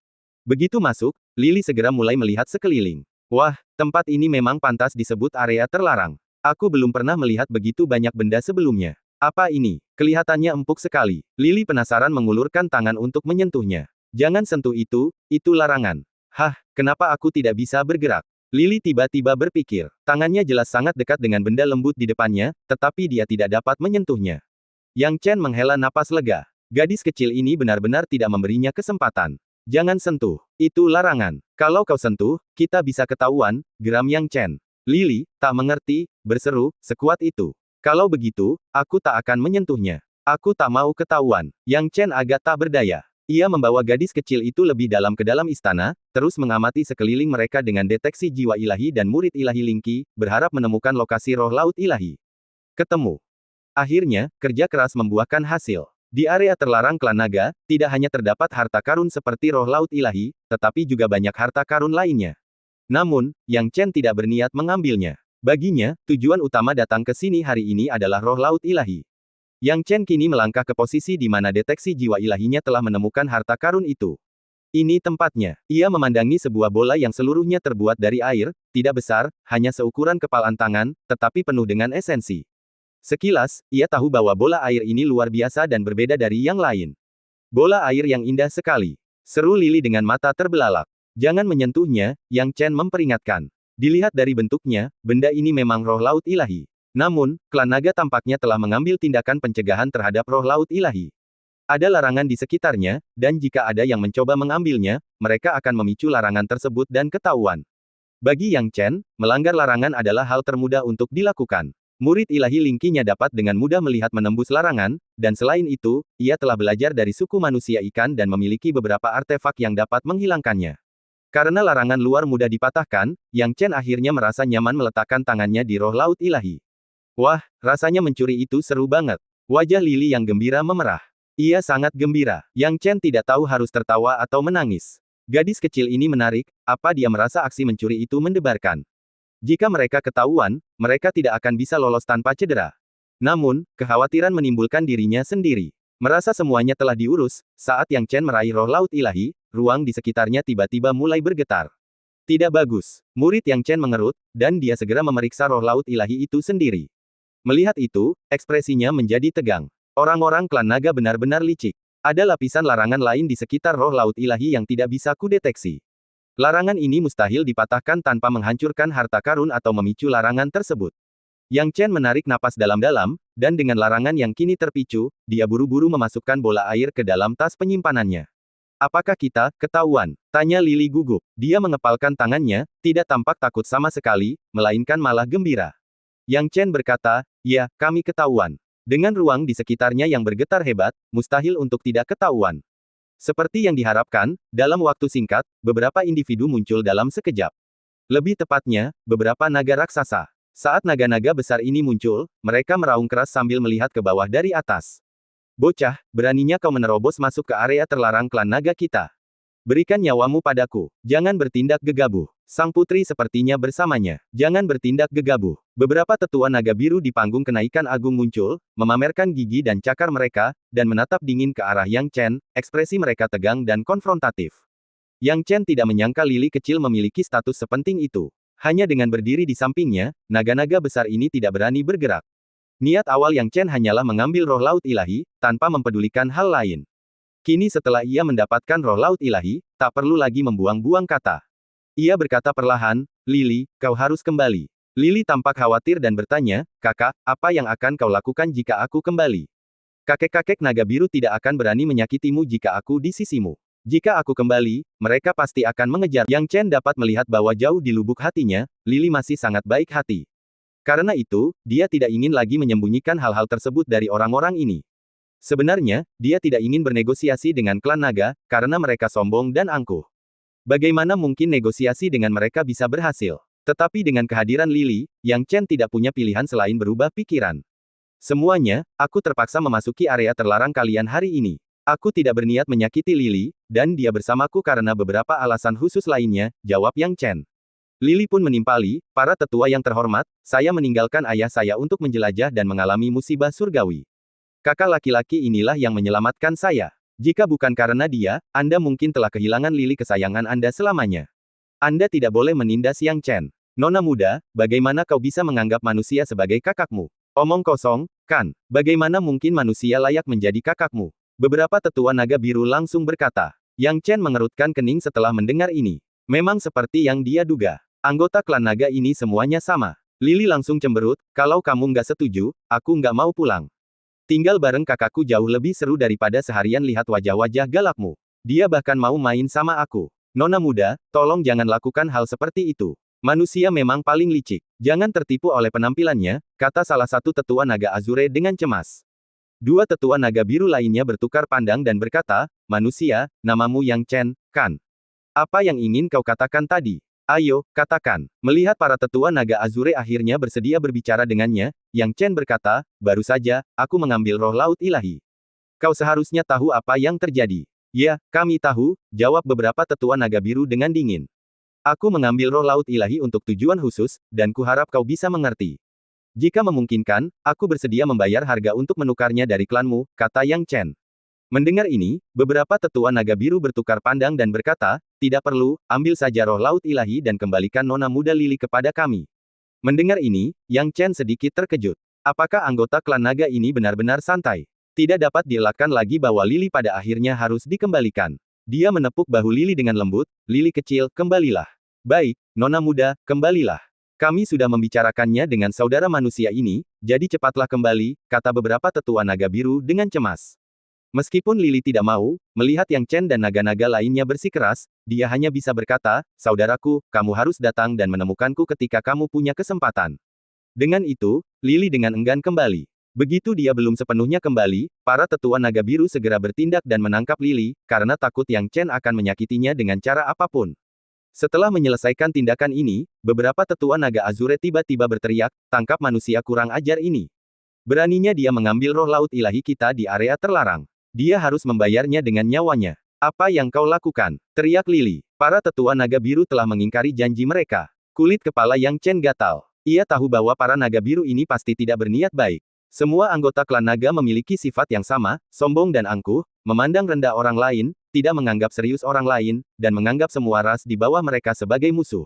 Begitu masuk, Lily segera mulai melihat sekeliling. "Wah, tempat ini memang pantas disebut area terlarang. Aku belum pernah melihat begitu banyak benda sebelumnya. Apa ini? Kelihatannya empuk sekali." Lily penasaran mengulurkan tangan untuk menyentuhnya. "Jangan sentuh itu larangan." "Hah, kenapa aku tidak bisa bergerak?" Lily tiba-tiba berpikir. Tangannya jelas sangat dekat dengan benda lembut di depannya, tetapi dia tidak dapat menyentuhnya. Yang Chen menghela napas lega. Gadis kecil ini benar-benar tidak memberinya kesempatan. "Jangan sentuh. Itu larangan. Kalau kau sentuh, kita bisa ketahuan," geram Yang Chen. Lily, tak mengerti, berseru, "Sekuat itu. Kalau begitu, aku tak akan menyentuhnya. Aku tak mau ketahuan." Yang Chen agak tak berdaya. Ia membawa gadis kecil itu lebih dalam ke dalam istana, terus mengamati sekeliling mereka dengan deteksi jiwa ilahi dan murid ilahi Lingqi, berharap menemukan lokasi roh laut ilahi. Ketemu. Akhirnya, kerja keras membuahkan hasil. Di area terlarang klan naga, tidak hanya terdapat harta karun seperti roh laut ilahi, tetapi juga banyak harta karun lainnya. Namun, Yang Chen tidak berniat mengambilnya. Baginya, tujuan utama datang ke sini hari ini adalah roh laut ilahi. Yang Chen kini melangkah ke posisi di mana deteksi jiwa ilahinya telah menemukan harta karun itu. Ini tempatnya. Ia memandangi sebuah bola yang seluruhnya terbuat dari air, tidak besar, hanya seukuran kepalan tangan, tetapi penuh dengan esensi. Sekilas, ia tahu bahwa bola air ini luar biasa dan berbeda dari yang lain. "Bola air yang indah sekali," seru Lily dengan mata terbelalak. "Jangan menyentuhnya," Yang Chen memperingatkan. Dilihat dari bentuknya, benda ini memang roh laut ilahi. Namun, klan naga tampaknya telah mengambil tindakan pencegahan terhadap roh laut ilahi. Ada larangan di sekitarnya, dan jika ada yang mencoba mengambilnya, mereka akan memicu larangan tersebut dan ketahuan. Bagi Yang Chen, melanggar larangan adalah hal termudah untuk dilakukan. Murid ilahi Lingqinya dapat dengan mudah melihat menembus larangan, dan selain itu, ia telah belajar dari suku manusia ikan dan memiliki beberapa artefak yang dapat menghilangkannya. Karena larangan luar mudah dipatahkan, Yang Chen akhirnya merasa nyaman meletakkan tangannya di roh laut ilahi. Wah, rasanya mencuri itu seru banget. Wajah Lily yang gembira memerah. Ia sangat gembira. Yang Chen tidak tahu harus tertawa atau menangis. Gadis kecil ini menarik, apa dia merasa aksi mencuri itu mendebarkan. Jika mereka ketahuan, mereka tidak akan bisa lolos tanpa cedera. Namun, kekhawatiran menimbulkan dirinya sendiri. Merasa semuanya telah diurus, saat Yang Chen meraih roh laut ilahi, ruang di sekitarnya tiba-tiba mulai bergetar. Tidak bagus. Murid Yang Chen mengerut, dan dia segera memeriksa roh laut ilahi itu sendiri. Melihat itu, ekspresinya menjadi tegang. Orang-orang klan naga benar-benar licik. Ada lapisan larangan lain di sekitar roh laut ilahi yang tidak bisa kudeteksi. Larangan ini mustahil dipatahkan tanpa menghancurkan harta karun atau memicu larangan tersebut. Yang Chen menarik napas dalam-dalam, dan dengan larangan yang kini terpicu, dia buru-buru memasukkan bola air ke dalam tas penyimpanannya. Apakah kita ketahuan? Tanya Lily gugup. Dia mengepalkan tangannya, tidak tampak takut sama sekali, melainkan malah gembira. Yang Chen berkata, ya, kami ketahuan. Dengan ruang di sekitarnya yang bergetar hebat, mustahil untuk tidak ketahuan. Seperti yang diharapkan, dalam waktu singkat, beberapa individu muncul dalam sekejap. Lebih tepatnya, beberapa naga raksasa. Saat naga-naga besar ini muncul, mereka meraung keras sambil melihat ke bawah dari atas. Bocah, beraninya kau menerobos masuk ke area terlarang klan naga kita. Berikan nyawamu padaku. Jangan bertindak gegabah. Sang putri sepertinya bersamanya. Jangan bertindak gegabah. Beberapa tetua naga biru di panggung kenaikan agung muncul, memamerkan gigi dan cakar mereka, dan menatap dingin ke arah Yang Chen, ekspresi mereka tegang dan konfrontatif. Yang Chen tidak menyangka Lily kecil memiliki status sepenting itu. Hanya dengan berdiri di sampingnya, naga-naga besar ini tidak berani bergerak. Niat awal Yang Chen hanyalah mengambil roh laut ilahi, tanpa mempedulikan hal lain. Kini setelah ia mendapatkan roh laut ilahi, tak perlu lagi membuang-buang kata. Ia berkata perlahan, Lily, kau harus kembali. Lily tampak khawatir dan bertanya, kakak, apa yang akan kau lakukan jika aku kembali? Kakek-kakek naga biru tidak akan berani menyakitimu jika aku di sisimu. Jika aku kembali, mereka pasti akan mengejar. Yang Chen dapat melihat bahwa jauh di lubuk hatinya, Lily masih sangat baik hati. Karena itu, dia tidak ingin lagi menyembunyikan hal-hal tersebut dari orang-orang ini. Sebenarnya, dia tidak ingin bernegosiasi dengan klan naga, karena mereka sombong dan angkuh. Bagaimana mungkin negosiasi dengan mereka bisa berhasil? Tetapi dengan kehadiran Lily, Yang Chen tidak punya pilihan selain berubah pikiran. Semuanya, aku terpaksa memasuki area terlarang kalian hari ini. Aku tidak berniat menyakiti Lily, dan dia bersamaku karena beberapa alasan khusus lainnya, jawab Yang Chen. Lily pun menimpali, para tetua yang terhormat, saya meninggalkan ayah saya untuk menjelajah dan mengalami musibah surgawi. Kakak laki-laki inilah yang menyelamatkan saya. Jika bukan karena dia, Anda mungkin telah kehilangan Lily kesayangan Anda selamanya. Anda tidak boleh menindas Yang Chen. Nona muda, bagaimana kau bisa menganggap manusia sebagai kakakmu? Omong kosong, kan? Bagaimana mungkin manusia layak menjadi kakakmu? Beberapa tetua naga biru langsung berkata. Yang Chen mengerutkan kening setelah mendengar ini. Memang seperti yang dia duga. Anggota klan naga ini semuanya sama. Lily langsung cemberut, kalau kamu nggak setuju, aku nggak mau pulang. Tinggal bareng kakakku jauh lebih seru daripada seharian lihat wajah-wajah galakmu. Dia bahkan mau main sama aku. Nona muda, tolong jangan lakukan hal seperti itu. Manusia memang paling licik. Jangan tertipu oleh penampilannya, kata salah satu tetua naga Azure dengan cemas. Dua tetua naga biru lainnya bertukar pandang dan berkata, manusia, namamu Yang Chen, kan? Apa yang ingin kau katakan tadi? Ayo, katakan. Melihat para tetua naga Azure akhirnya bersedia berbicara dengannya, Yang Chen berkata, baru saja, aku mengambil roh laut ilahi. Kau seharusnya tahu apa yang terjadi. Ya, kami tahu, jawab beberapa tetua naga biru dengan dingin. Aku mengambil roh laut ilahi untuk tujuan khusus, dan kuharap kau bisa mengerti. Jika memungkinkan, aku bersedia membayar harga untuk menukarnya dari klanmu, kata Yang Chen. Mendengar ini, beberapa tetua naga biru bertukar pandang dan berkata, tidak perlu, ambil saja roh laut ilahi dan kembalikan nona muda Lily kepada kami. Mendengar ini, Yang Chen sedikit terkejut. Apakah anggota klan naga ini benar-benar santai? Tidak dapat dielakkan lagi bahwa Lily pada akhirnya harus dikembalikan. Dia menepuk bahu Lily dengan lembut, Lily kecil, kembalilah. Baik, Nona muda, kembalilah. Kami sudah membicarakannya dengan saudara manusia ini, jadi cepatlah kembali, kata beberapa tetua naga biru dengan cemas. Meskipun Lily tidak mau, melihat Yang Chen dan naga-naga lainnya bersikeras, dia hanya bisa berkata, saudaraku, kamu harus datang dan menemukanku ketika kamu punya kesempatan. Dengan itu, Lily dengan enggan kembali. Begitu dia belum sepenuhnya kembali, para tetua naga biru segera bertindak dan menangkap Lily, karena takut Yang Chen akan menyakitinya dengan cara apapun. Setelah menyelesaikan tindakan ini, beberapa tetua naga Azure tiba-tiba berteriak, tangkap manusia kurang ajar ini. Beraninya dia mengambil roh laut ilahi kita di area terlarang. Dia harus membayarnya dengan nyawanya. Apa yang kau lakukan? Teriak Lily. Para tetua naga biru telah mengingkari janji mereka. Kulit kepala Yang Chen gatal. Ia tahu bahwa para naga biru ini pasti tidak berniat baik. Semua anggota klan naga memiliki sifat yang sama, sombong dan angkuh, memandang rendah orang lain, tidak menganggap serius orang lain, dan menganggap semua ras di bawah mereka sebagai musuh.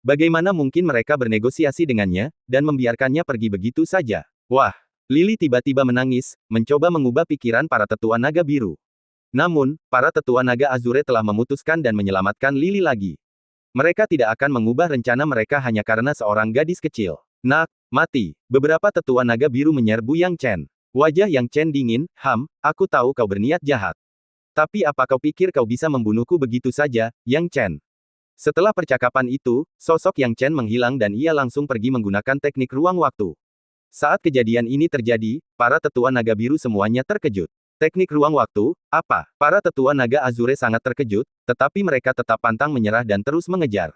Bagaimana mungkin mereka bernegosiasi dengannya, dan membiarkannya pergi begitu saja? Wah! Lily tiba-tiba menangis, mencoba mengubah pikiran para tetua naga biru. Namun, para tetua naga Azure telah memutuskan dan menyelamatkan Lily lagi. Mereka tidak akan mengubah rencana mereka hanya karena seorang gadis kecil. Nak, mati. Beberapa tetua naga biru menyerbu Yang Chen. Wajah Yang Chen dingin, aku tahu kau berniat jahat. Tapi apa kau pikir kau bisa membunuhku begitu saja, Yang Chen? Setelah percakapan itu, sosok Yang Chen menghilang dan ia langsung pergi menggunakan teknik ruang waktu. Saat kejadian ini terjadi, para tetua naga biru semuanya terkejut. Teknik ruang waktu, apa? Para tetua naga Azure sangat terkejut, tetapi mereka tetap pantang menyerah dan terus mengejar.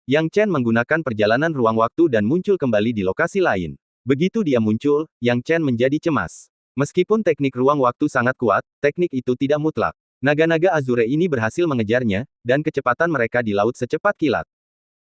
Yang Chen menggunakan perjalanan ruang waktu dan muncul kembali di lokasi lain. Begitu dia muncul, Yang Chen menjadi cemas. Meskipun teknik ruang waktu sangat kuat, teknik itu tidak mutlak. Naga-naga Azure ini berhasil mengejarnya, dan kecepatan mereka di laut secepat kilat.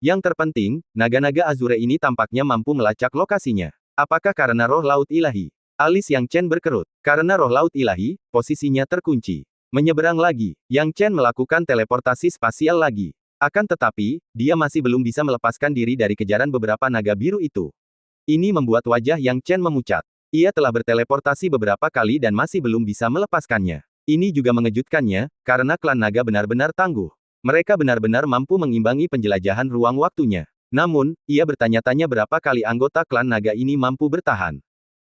Yang terpenting, naga-naga Azure ini tampaknya mampu melacak lokasinya. Apakah karena roh laut ilahi? Alis Yang Chen berkerut. Karena roh laut ilahi, posisinya terkunci. Menyeberang lagi, Yang Chen melakukan teleportasi spasial lagi. Akan tetapi, dia masih belum bisa melepaskan diri dari kejaran beberapa naga biru itu. Ini membuat wajah Yang Chen memucat. Ia telah berteleportasi beberapa kali dan masih belum bisa melepaskannya. Ini juga mengejutkannya, karena klan naga benar-benar tangguh. Mereka benar-benar mampu mengimbangi penjelajahan ruang waktunya. Namun, ia bertanya-tanya berapa kali anggota klan naga ini mampu bertahan.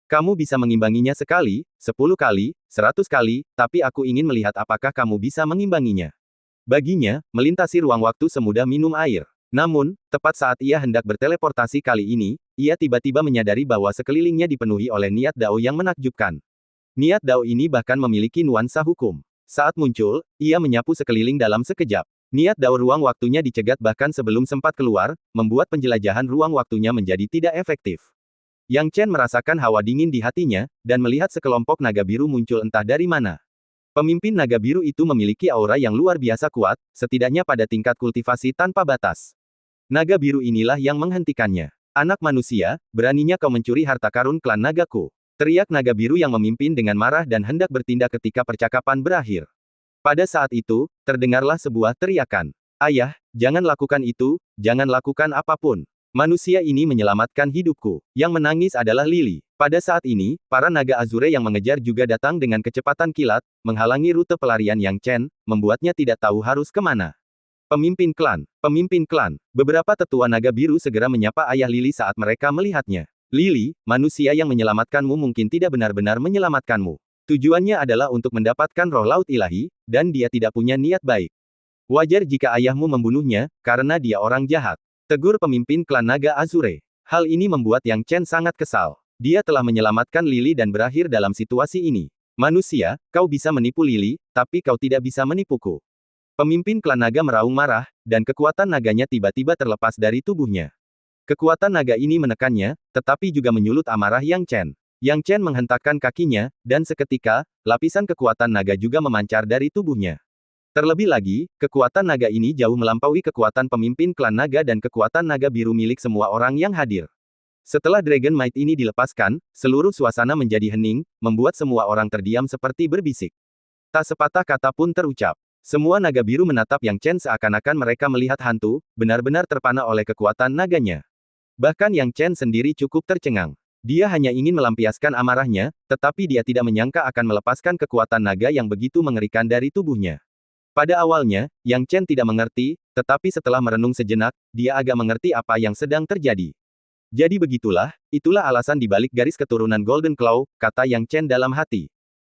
Kamu bisa mengimbanginya sekali, 10 kali, 100 kali, tapi aku ingin melihat apakah kamu bisa mengimbanginya. Baginya, melintasi ruang waktu semudah minum air. Namun, tepat saat ia hendak berteleportasi kali ini, ia tiba-tiba menyadari bahwa sekelilingnya dipenuhi oleh niat dao yang menakjubkan. Niat dao ini bahkan memiliki nuansa hukum. Saat muncul, ia menyapu sekeliling dalam sekejap. Niat dao ruang waktunya dicegat bahkan sebelum sempat keluar, membuat penjelajahan ruang waktunya menjadi tidak efektif. Yang Chen merasakan hawa dingin di hatinya, dan melihat sekelompok naga biru muncul entah dari mana. Pemimpin naga biru itu memiliki aura yang luar biasa kuat, setidaknya pada tingkat kultivasi tanpa batas. Naga biru inilah yang menghentikannya. Anak manusia, beraninya kau mencuri harta karun klan nagaku. Teriak naga biru yang memimpin dengan marah dan hendak bertindak ketika percakapan berakhir. Pada saat itu, terdengarlah sebuah teriakan. Ayah, jangan lakukan itu, jangan lakukan apapun. Manusia ini menyelamatkan hidupku. Yang menangis adalah Lily. Pada saat ini, para naga Azure yang mengejar juga datang dengan kecepatan kilat, menghalangi rute pelarian Yang Chen, membuatnya tidak tahu harus kemana. Pemimpin klan. Beberapa tetua naga biru segera menyapa ayah Lily saat mereka melihatnya. Lily, manusia yang menyelamatkanmu mungkin tidak benar-benar menyelamatkanmu. Tujuannya adalah untuk mendapatkan roh laut ilahi, dan dia tidak punya niat baik. Wajar jika ayahmu membunuhnya, karena dia orang jahat. Tegur pemimpin klan naga Azure. Hal ini membuat Yang Chen sangat kesal. Dia telah menyelamatkan Lily dan berakhir dalam situasi ini. Manusia, kau bisa menipu Lily, tapi kau tidak bisa menipuku. Pemimpin klan naga meraung marah, dan kekuatan naganya tiba-tiba terlepas dari tubuhnya. Kekuatan naga ini menekannya, tetapi juga menyulut amarah Yang Chen. Yang Chen menghentakkan kakinya, dan seketika, lapisan kekuatan naga juga memancar dari tubuhnya. Terlebih lagi, kekuatan naga ini jauh melampaui kekuatan pemimpin klan naga dan kekuatan naga biru milik semua orang yang hadir. Setelah Dragon Might ini dilepaskan, seluruh suasana menjadi hening, membuat semua orang terdiam seperti berbisik. Tak sepatah kata pun terucap. Semua naga biru menatap Yang Chen seakan-akan mereka melihat hantu, benar-benar terpana oleh kekuatan naganya. Bahkan Yang Chen sendiri cukup tercengang. Dia hanya ingin melampiaskan amarahnya, tetapi dia tidak menyangka akan melepaskan kekuatan naga yang begitu mengerikan dari tubuhnya. Pada awalnya, Yang Chen tidak mengerti, tetapi setelah merenung sejenak, dia agak mengerti apa yang sedang terjadi. Jadi begitulah, itulah alasan di balik garis keturunan Golden Claw, kata Yang Chen dalam hati.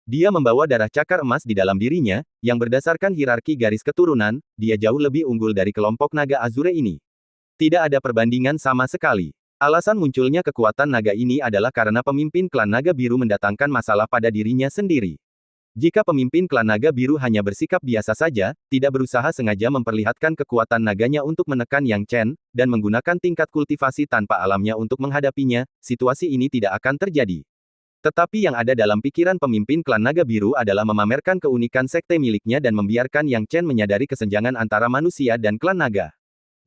Dia membawa darah cakar emas di dalam dirinya, yang berdasarkan hierarki garis keturunan, dia jauh lebih unggul dari kelompok naga Azure ini. Tidak ada perbandingan sama sekali. Alasan munculnya kekuatan naga ini adalah karena pemimpin klan naga biru mendatangkan masalah pada dirinya sendiri. Jika pemimpin klan naga biru hanya bersikap biasa saja, tidak berusaha sengaja memperlihatkan kekuatan naganya untuk menekan Yang Chen, dan menggunakan tingkat kultivasi tanpa alamnya untuk menghadapinya, situasi ini tidak akan terjadi. Tetapi yang ada dalam pikiran pemimpin klan naga biru adalah memamerkan keunikan sekte miliknya dan membiarkan Yang Chen menyadari kesenjangan antara manusia dan klan naga.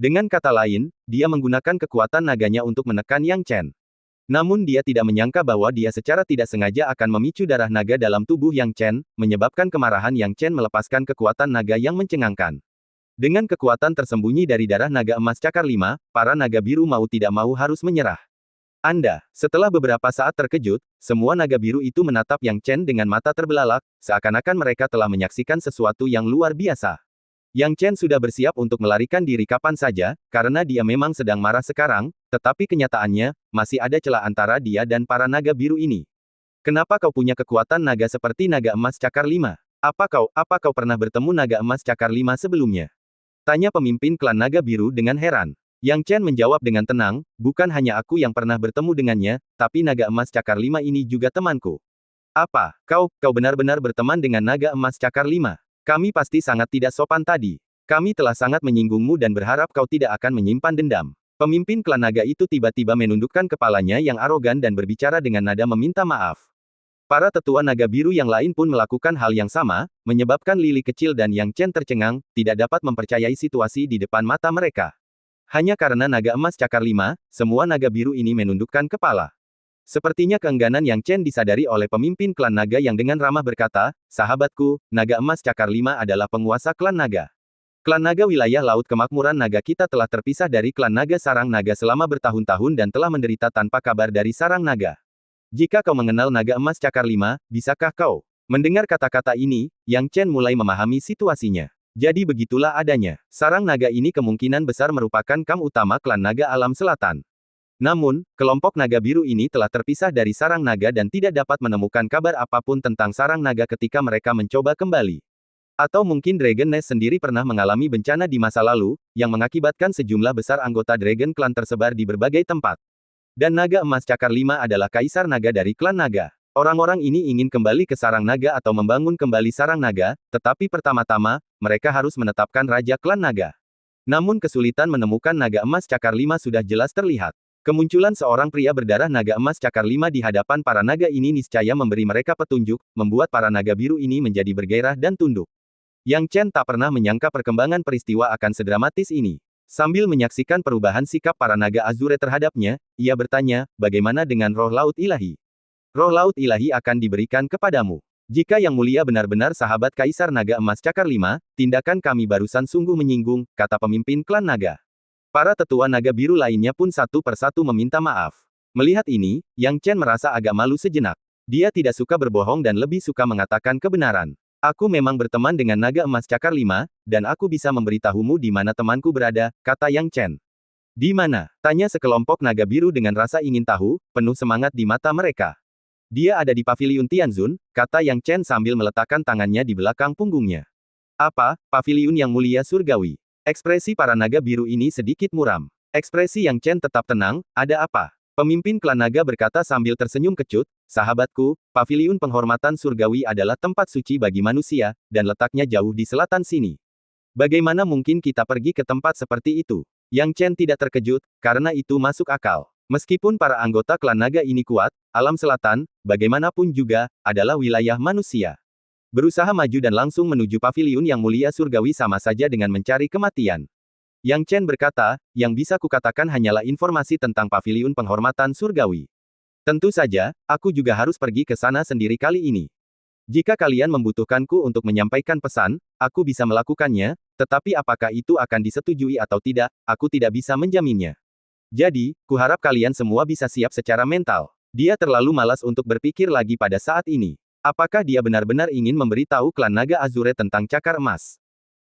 Dengan kata lain, dia menggunakan kekuatan naganya untuk menekan Yang Chen. Namun dia tidak menyangka bahwa dia secara tidak sengaja akan memicu darah naga dalam tubuh Yang Chen, menyebabkan kemarahan Yang Chen melepaskan kekuatan naga yang mencengangkan. Dengan kekuatan tersembunyi dari darah naga emas cakar 5, para naga biru mau tidak mau harus menyerah. Setelah beberapa saat terkejut, semua naga biru itu menatap Yang Chen dengan mata terbelalak, seakan-akan mereka telah menyaksikan sesuatu yang luar biasa. Yang Chen sudah bersiap untuk melarikan diri kapan saja, karena dia memang sedang marah sekarang, tetapi kenyataannya, masih ada celah antara dia dan para naga biru ini. Kenapa kau punya kekuatan naga seperti naga emas cakar 5? Apa kau pernah bertemu naga emas cakar 5 sebelumnya? Tanya pemimpin klan naga biru dengan heran. Yang Chen menjawab dengan tenang, bukan hanya aku yang pernah bertemu dengannya, tapi naga emas cakar 5 ini juga temanku. Apa, kau benar-benar berteman dengan naga emas cakar 5? Kami pasti sangat tidak sopan tadi. Kami telah sangat menyinggungmu dan berharap kau tidak akan menyimpan dendam. Pemimpin klan naga itu tiba-tiba menundukkan kepalanya yang arogan dan berbicara dengan nada meminta maaf. Para tetua naga biru yang lain pun melakukan hal yang sama, menyebabkan Lili kecil dan Yang Chen tercengang, tidak dapat mempercayai situasi di depan mata mereka. Hanya karena naga emas cakar 5, semua naga biru ini menundukkan kepala. Sepertinya keengganan Yang Chen disadari oleh pemimpin klan naga yang dengan ramah berkata, sahabatku, naga emas cakar 5 adalah penguasa klan naga. Klan naga wilayah laut kemakmuran naga kita telah terpisah dari klan naga sarang naga selama bertahun-tahun dan telah menderita tanpa kabar dari sarang naga. Jika kau mengenal naga emas cakar 5, bisakah kau? Mendengar kata-kata ini, Yang Chen mulai memahami situasinya. Jadi begitulah adanya. Sarang naga ini kemungkinan besar merupakan kam utama klan naga alam selatan. Namun, kelompok naga biru ini telah terpisah dari sarang naga dan tidak dapat menemukan kabar apapun tentang sarang naga ketika mereka mencoba kembali. Atau mungkin Dragon Nest sendiri pernah mengalami bencana di masa lalu, yang mengakibatkan sejumlah besar anggota Dragon Clan tersebar di berbagai tempat. Dan naga emas cakar 5 adalah kaisar naga dari klan naga. Orang-orang ini ingin kembali ke sarang naga atau membangun kembali sarang naga, tetapi pertama-tama, mereka harus menetapkan raja klan naga. Namun kesulitan menemukan naga emas cakar 5 sudah jelas terlihat. Kemunculan seorang pria berdarah naga emas cakar 5 di hadapan para naga ini niscaya memberi mereka petunjuk, membuat para naga biru ini menjadi bergairah dan tunduk. Yang Chen tak pernah menyangka perkembangan peristiwa akan sedramatis ini. Sambil menyaksikan perubahan sikap para naga Azure terhadapnya, ia bertanya, bagaimana dengan roh laut ilahi? Roh laut ilahi akan diberikan kepadamu. Jika Yang Mulia benar-benar sahabat Kaisar Naga Emas Cakar 5, tindakan kami barusan sungguh menyinggung, kata pemimpin klan naga. Para tetua naga biru lainnya pun satu persatu meminta maaf. Melihat ini, Yang Chen merasa agak malu sejenak. Dia tidak suka berbohong dan lebih suka mengatakan kebenaran. Aku memang berteman dengan naga emas cakar 5, dan aku bisa memberitahumu di mana temanku berada, kata Yang Chen. Di mana? Tanya sekelompok naga biru dengan rasa ingin tahu, penuh semangat di mata mereka. Dia ada di paviliun Tianzun, kata Yang Chen sambil meletakkan tangannya di belakang punggungnya. Apa, paviliun Yang Mulia Surgawi? Ekspresi para naga biru ini sedikit muram. Ekspresi Yang Chen tetap tenang, ada apa? Pemimpin klan naga berkata sambil tersenyum kecut, sahabatku, paviliun penghormatan surgawi adalah tempat suci bagi manusia, dan letaknya jauh di selatan sini. Bagaimana mungkin kita pergi ke tempat seperti itu? Yang Chen tidak terkejut, karena itu masuk akal. Meskipun para anggota klan naga ini kuat, alam selatan, bagaimanapun juga, adalah wilayah manusia. Berusaha maju dan langsung menuju paviliun Yang Mulia Surgawi sama saja dengan mencari kematian. Yang Chen berkata, yang bisa kukatakan hanyalah informasi tentang paviliun penghormatan surgawi. Tentu saja, aku juga harus pergi ke sana sendiri kali ini. Jika kalian membutuhkanku untuk menyampaikan pesan, aku bisa melakukannya, tetapi apakah itu akan disetujui atau tidak, aku tidak bisa menjaminnya. Jadi, kuharap kalian semua bisa siap secara mental. Dia terlalu malas untuk berpikir lagi pada saat ini. Apakah dia benar-benar ingin memberitahu klan naga Azure tentang cakar emas?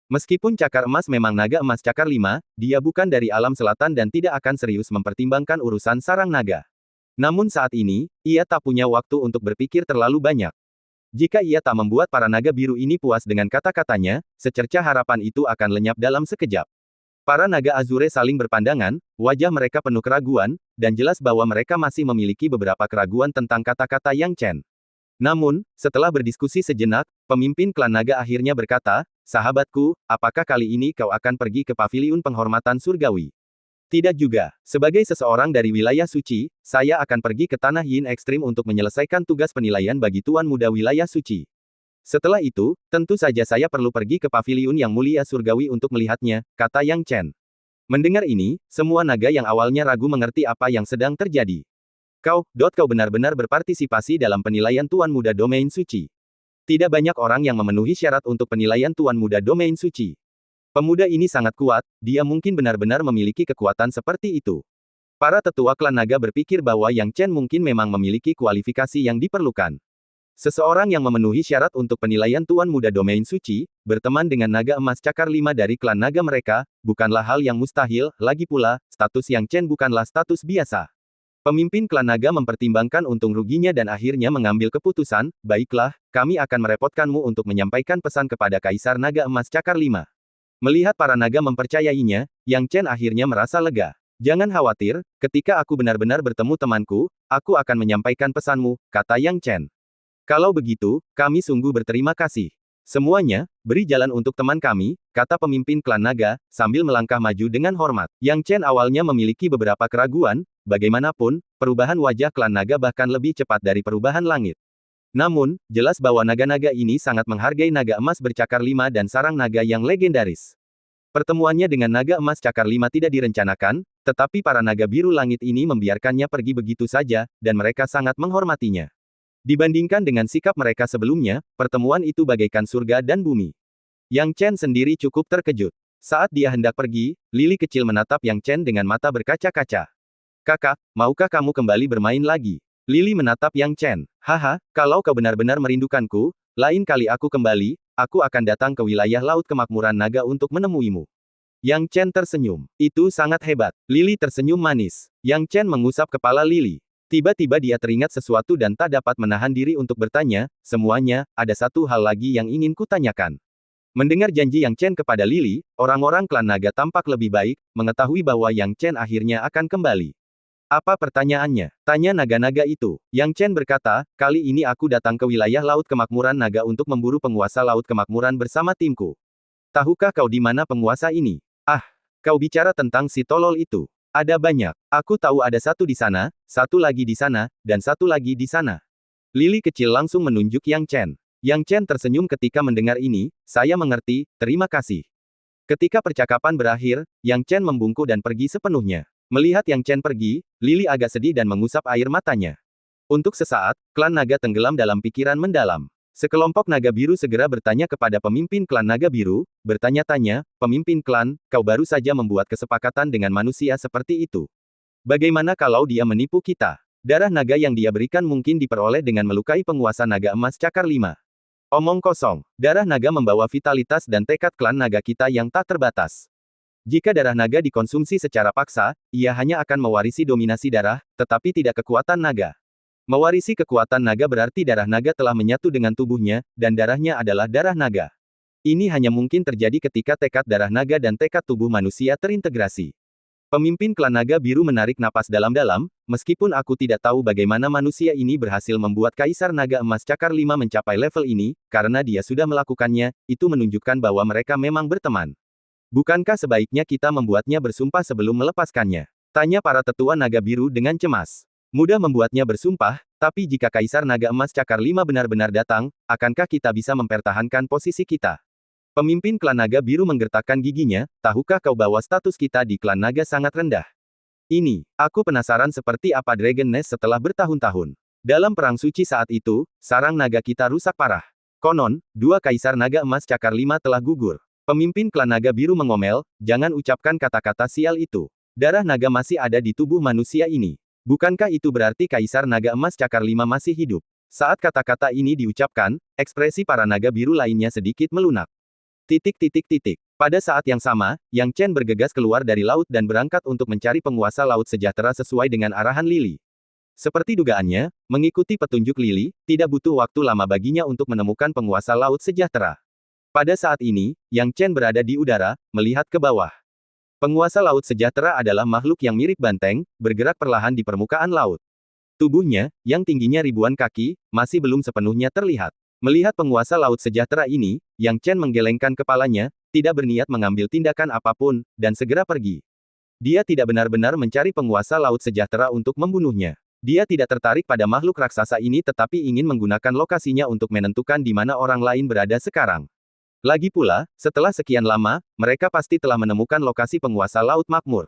Meskipun cakar emas memang naga emas cakar 5, dia bukan dari alam selatan dan tidak akan serius mempertimbangkan urusan sarang naga. Namun saat ini, ia tak punya waktu untuk berpikir terlalu banyak. Jika ia tak membuat para naga biru ini puas dengan kata-katanya, secerca harapan itu akan lenyap dalam sekejap. Para naga Azure saling berpandangan, wajah mereka penuh keraguan, dan jelas bahwa mereka masih memiliki beberapa keraguan tentang kata-kata Yang Chen. Namun, setelah berdiskusi sejenak, pemimpin klan naga akhirnya berkata, "Sahabatku, apakah kali ini kau akan pergi ke paviliun penghormatan surgawi?" "Tidak juga. Sebagai seseorang dari wilayah suci, saya akan pergi ke Tanah Yin Ekstrim untuk menyelesaikan tugas penilaian bagi Tuan Muda Wilayah Suci. Setelah itu, tentu saja saya perlu pergi ke paviliun yang mulia surgawi untuk melihatnya," kata Yang Chen. Mendengar ini, semua naga yang awalnya ragu mengerti apa yang sedang terjadi. Kau benar-benar berpartisipasi dalam penilaian Tuan Muda Domain Suci. Tidak banyak orang yang memenuhi syarat untuk penilaian Tuan Muda Domain Suci. Pemuda ini sangat kuat, dia mungkin benar-benar memiliki kekuatan seperti itu. Para tetua klan naga berpikir bahwa Yang Chen mungkin memang memiliki kualifikasi yang diperlukan. Seseorang yang memenuhi syarat untuk penilaian Tuan Muda Domain Suci, berteman dengan naga emas cakar 5 dari klan naga mereka, bukanlah hal yang mustahil, lagi pula, status Yang Chen bukanlah status biasa. Pemimpin klan naga mempertimbangkan untung ruginya dan akhirnya mengambil keputusan, "Baiklah, kami akan merepotkanmu untuk menyampaikan pesan kepada Kaisar Naga Emas Cakar 5. Melihat para naga mempercayainya, Yang Chen akhirnya merasa lega. "Jangan khawatir, ketika aku benar-benar bertemu temanku, aku akan menyampaikan pesanmu," kata Yang Chen. "Kalau begitu, kami sungguh berterima kasih. Semuanya, beri jalan untuk teman kami," kata pemimpin klan naga, sambil melangkah maju dengan hormat. Yang Chen awalnya memiliki beberapa keraguan, bagaimanapun, perubahan wajah klan naga bahkan lebih cepat dari perubahan langit. Namun, jelas bahwa naga-naga ini sangat menghargai naga emas bercakar 5 dan sarang naga yang legendaris. Pertemuannya dengan naga emas cakar 5 tidak direncanakan, tetapi para naga biru langit ini membiarkannya pergi begitu saja, dan mereka sangat menghormatinya. Dibandingkan dengan sikap mereka sebelumnya, pertemuan itu bagaikan surga dan bumi. Yang Chen sendiri cukup terkejut. Saat dia hendak pergi, Lili kecil menatap Yang Chen dengan mata berkaca-kaca. "Kakak, maukah kamu kembali bermain lagi?" Lili menatap Yang Chen. "Haha, kalau kau benar-benar merindukanku, lain kali aku kembali, aku akan datang ke wilayah Laut Kemakmuran Naga untuk menemuimu." Yang Chen tersenyum. "Itu sangat hebat." Lili tersenyum manis. Yang Chen mengusap kepala Lili. Tiba-tiba dia teringat sesuatu dan tak dapat menahan diri untuk bertanya, "Semuanya, ada satu hal lagi yang ingin kutanyakan." Mendengar janji Yang Chen kepada Lili, orang-orang klan naga tampak lebih baik, mengetahui bahwa Yang Chen akhirnya akan kembali. "Apa pertanyaannya?" tanya naga-naga itu. Yang Chen berkata, "Kali ini aku datang ke wilayah Laut Kemakmuran Naga untuk memburu penguasa Laut Kemakmuran bersama timku. Tahukah kau di mana penguasa ini?" "Ah, kau bicara tentang si tolol itu. Ada banyak. Aku tahu ada satu di sana, satu lagi di sana, dan satu lagi di sana." Lili kecil langsung menunjuk Yang Chen. Yang Chen tersenyum ketika mendengar ini, "Saya mengerti, terima kasih." Ketika percakapan berakhir, Yang Chen membungkuk dan pergi sepenuhnya. Melihat Yang Chen pergi, Lili agak sedih dan mengusap air matanya. Untuk sesaat, klan naga tenggelam dalam pikiran mendalam. Sekelompok naga biru segera bertanya kepada pemimpin klan naga biru, bertanya-tanya, "Pemimpin klan, kau baru saja membuat kesepakatan dengan manusia seperti itu. Bagaimana kalau dia menipu kita? Darah naga yang dia berikan mungkin diperoleh dengan melukai penguasa naga emas cakar 5. Omong kosong. Darah naga membawa vitalitas dan tekad klan naga kita yang tak terbatas. Jika darah naga dikonsumsi secara paksa, ia hanya akan mewarisi dominasi darah, tetapi tidak kekuatan naga. Mewarisi kekuatan naga berarti darah naga telah menyatu dengan tubuhnya, dan darahnya adalah darah naga. Ini hanya mungkin terjadi ketika tekad darah naga dan tekad tubuh manusia terintegrasi." Pemimpin klan naga biru menarik napas dalam-dalam, "Meskipun aku tidak tahu bagaimana manusia ini berhasil membuat Kaisar Naga Emas Cakar 5 mencapai level ini, karena dia sudah melakukannya, itu menunjukkan bahwa mereka memang berteman. Bukankah sebaiknya kita membuatnya bersumpah sebelum melepaskannya?" tanya para tetua naga biru dengan cemas. "Mudah membuatnya bersumpah, tapi jika Kaisar Naga Emas Cakar 5 benar-benar datang, akankah kita bisa mempertahankan posisi kita?" Pemimpin klan naga biru menggertakkan giginya, "Tahukah kau bahwa status kita di klan naga sangat rendah? Aku penasaran seperti apa Dragon Nest setelah bertahun-tahun. Dalam perang suci saat itu, sarang naga kita rusak parah. Konon, 2 Kaisar Naga Emas Cakar 5 telah gugur." Pemimpin klan naga biru mengomel, "Jangan ucapkan kata-kata sial itu. Darah naga masih ada di tubuh manusia ini. Bukankah itu berarti Kaisar Naga Emas Cakar 5 masih hidup?" Saat kata-kata ini diucapkan, ekspresi para naga biru lainnya sedikit melunak. Pada saat yang sama, Yang Chen bergegas keluar dari laut dan berangkat untuk mencari penguasa laut sejahtera sesuai dengan arahan Lily. Seperti dugaannya, mengikuti petunjuk Lily, tidak butuh waktu lama baginya untuk menemukan penguasa laut sejahtera. Pada saat ini, Yang Chen berada di udara, melihat ke bawah. Penguasa laut sejahtera adalah makhluk yang mirip banteng, bergerak perlahan di permukaan laut. Tubuhnya, yang tingginya ribuan kaki, masih belum sepenuhnya terlihat. Melihat penguasa laut sejahtera ini, Yang Chen menggelengkan kepalanya, tidak berniat mengambil tindakan apapun, dan segera pergi. Dia tidak benar-benar mencari penguasa laut sejahtera untuk membunuhnya. Dia tidak tertarik pada makhluk raksasa ini tetapi ingin menggunakan lokasinya untuk menentukan di mana orang lain berada sekarang. Lagi pula, setelah sekian lama, mereka pasti telah menemukan lokasi penguasa laut makmur.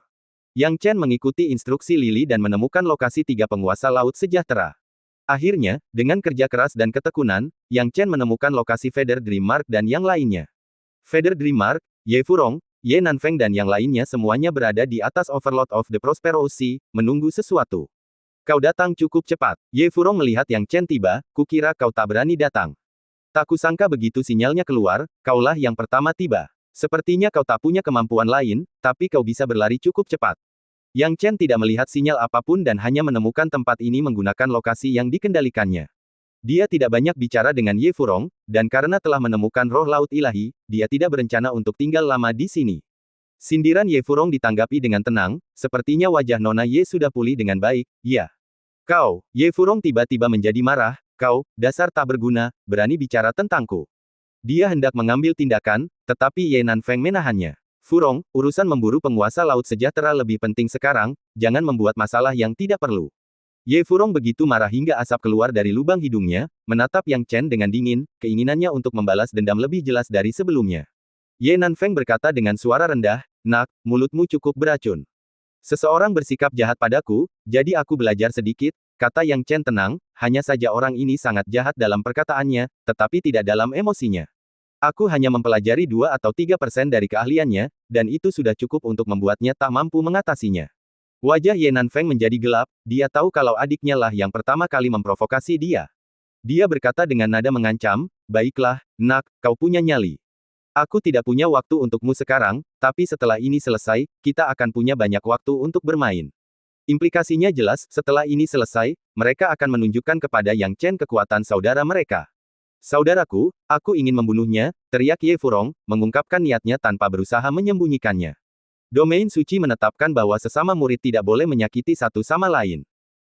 Yang Chen mengikuti instruksi Lily dan menemukan lokasi 3 penguasa laut sejahtera. Akhirnya, dengan kerja keras dan ketekunan, Yang Chen menemukan lokasi Feather Dream Mark dan yang lainnya. Feather Dream Mark, Ye Furong, Ye Nanfeng dan yang lainnya semuanya berada di atas Overlord of the Prosperous Sea, menunggu sesuatu. Kau datang cukup cepat. Ye Furong melihat Yang Chen tiba, kukira kau tak berani datang. Tak kusangka begitu sinyalnya keluar, kaulah yang pertama tiba. Sepertinya kau tak punya kemampuan lain, tapi kau bisa berlari cukup cepat. Yang Chen tidak melihat sinyal apapun dan hanya menemukan tempat ini menggunakan lokasi yang dikendalikannya. Dia tidak banyak bicara dengan Ye Furong, dan karena telah menemukan roh laut ilahi, dia tidak berencana untuk tinggal lama di sini. Sindiran Ye Furong ditanggapi dengan tenang, sepertinya wajah Nona Ye sudah pulih dengan baik, ya. Kau, Ye Furong tiba-tiba menjadi marah, kau, dasar tak berguna, berani bicara tentangku. Dia hendak mengambil tindakan, tetapi Ye Nanfeng menahannya. Furong, urusan memburu penguasa laut sejahtera lebih penting sekarang, jangan membuat masalah yang tidak perlu. Ye Furong begitu marah hingga asap keluar dari lubang hidungnya, menatap Yang Chen dengan dingin, keinginannya untuk membalas dendam lebih jelas dari sebelumnya. Ye Nanfeng berkata dengan suara rendah, nak, mulutmu cukup beracun. Seseorang bersikap jahat padaku, jadi aku belajar sedikit, kata Yang Chen tenang, hanya saja orang ini sangat jahat dalam perkataannya, tetapi tidak dalam emosinya. Aku hanya mempelajari 2 atau 3% dari keahliannya, dan itu sudah cukup untuk membuatnya tak mampu mengatasinya. Wajah Ye Nanfeng menjadi gelap, dia tahu kalau adiknya lah yang pertama kali memprovokasi dia. Dia berkata dengan nada mengancam, baiklah, nak, kau punya nyali. Aku tidak punya waktu untukmu sekarang, tapi setelah ini selesai, kita akan punya banyak waktu untuk bermain. Implikasinya jelas, setelah ini selesai, mereka akan menunjukkan kepada Yang Chen kekuatan saudara mereka. Saudaraku, aku ingin membunuhnya, teriak Ye Furong, mengungkapkan niatnya tanpa berusaha menyembunyikannya. Domain suci menetapkan bahwa sesama murid tidak boleh menyakiti satu sama lain.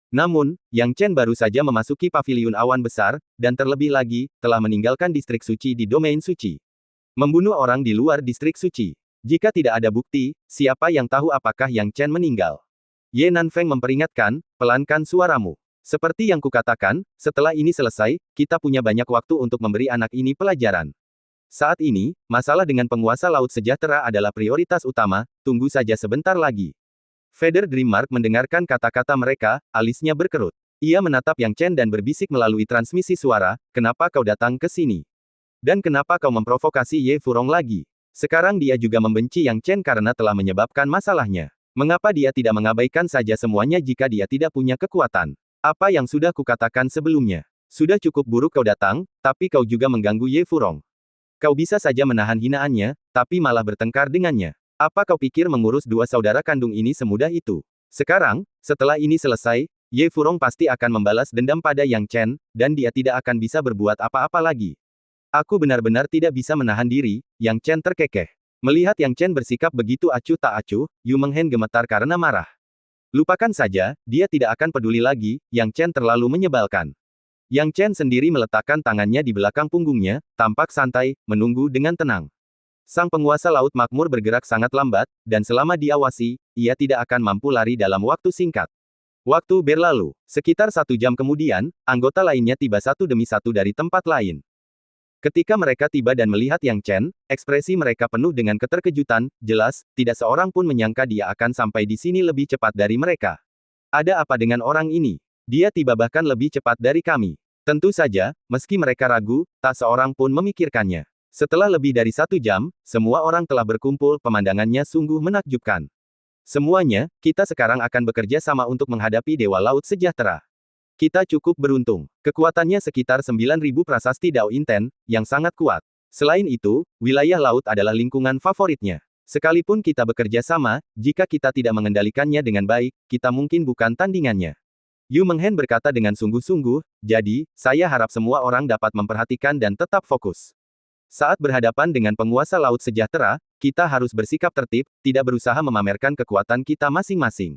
Namun, Yang Chen baru saja memasuki paviliun awan besar, dan terlebih lagi, telah meninggalkan distrik suci di domain suci. Membunuh orang di luar distrik suci. Jika tidak ada bukti, siapa yang tahu apakah Yang Chen meninggal? Ye Nanfeng memperingatkan, pelankan suaramu. Seperti yang kukatakan, setelah ini selesai, kita punya banyak waktu untuk memberi anak ini pelajaran. Saat ini, masalah dengan penguasa laut sejahtera adalah prioritas utama, tunggu saja sebentar lagi. Feather Dream Mark mendengarkan kata-kata mereka, alisnya berkerut. Ia menatap Yang Chen dan berbisik melalui transmisi suara, kenapa kau datang ke sini? Dan kenapa kau memprovokasi Ye Furong lagi? Sekarang dia juga membenci Yang Chen karena telah menyebabkan masalahnya. Mengapa dia tidak mengabaikan saja semuanya jika dia tidak punya kekuatan? Apa yang sudah kukatakan sebelumnya? Sudah cukup buruk kau datang, tapi kau juga mengganggu Ye Furong. Kau bisa saja menahan hinaannya, tapi malah bertengkar dengannya. Apa kau pikir mengurus 2 saudara kandung ini semudah itu? Sekarang, setelah ini selesai, Ye Furong pasti akan membalas dendam pada Yang Chen, dan dia tidak akan bisa berbuat apa-apa lagi. Aku benar-benar tidak bisa menahan diri, Yang Chen terkekeh. Melihat Yang Chen bersikap begitu acuh tak acuh, Yu Menghen gemetar karena marah. Lupakan saja, dia tidak akan peduli lagi, Yang Chen terlalu menyebalkan. Yang Chen sendiri meletakkan tangannya di belakang punggungnya, tampak santai, menunggu dengan tenang. Sang penguasa laut makmur bergerak sangat lambat, dan selama diawasi, ia tidak akan mampu lari dalam waktu singkat. Waktu berlalu. Sekitar 1 jam kemudian, anggota lainnya tiba satu demi satu dari tempat lain. Ketika mereka tiba dan melihat Yang Chen, ekspresi mereka penuh dengan keterkejutan, jelas, tidak seorang pun menyangka dia akan sampai di sini lebih cepat dari mereka. Ada apa dengan orang ini? Dia tiba bahkan lebih cepat dari kami. Tentu saja, meski mereka ragu, tak seorang pun memikirkannya. Setelah lebih dari 1 jam, semua orang telah berkumpul, pemandangannya sungguh menakjubkan. Semuanya, kita sekarang akan bekerja sama untuk menghadapi Dewa Laut Sejahtera. Kita cukup beruntung. Kekuatannya sekitar 9.000 prasasti Dao Inten, yang sangat kuat. Selain itu, wilayah laut adalah lingkungan favoritnya. Sekalipun kita bekerja sama, jika kita tidak mengendalikannya dengan baik, kita mungkin bukan tandingannya. Yu Menghen berkata dengan sungguh-sungguh, jadi, saya harap semua orang dapat memperhatikan dan tetap fokus. Saat berhadapan dengan penguasa laut sejahtera, kita harus bersikap tertib, tidak berusaha memamerkan kekuatan kita masing-masing.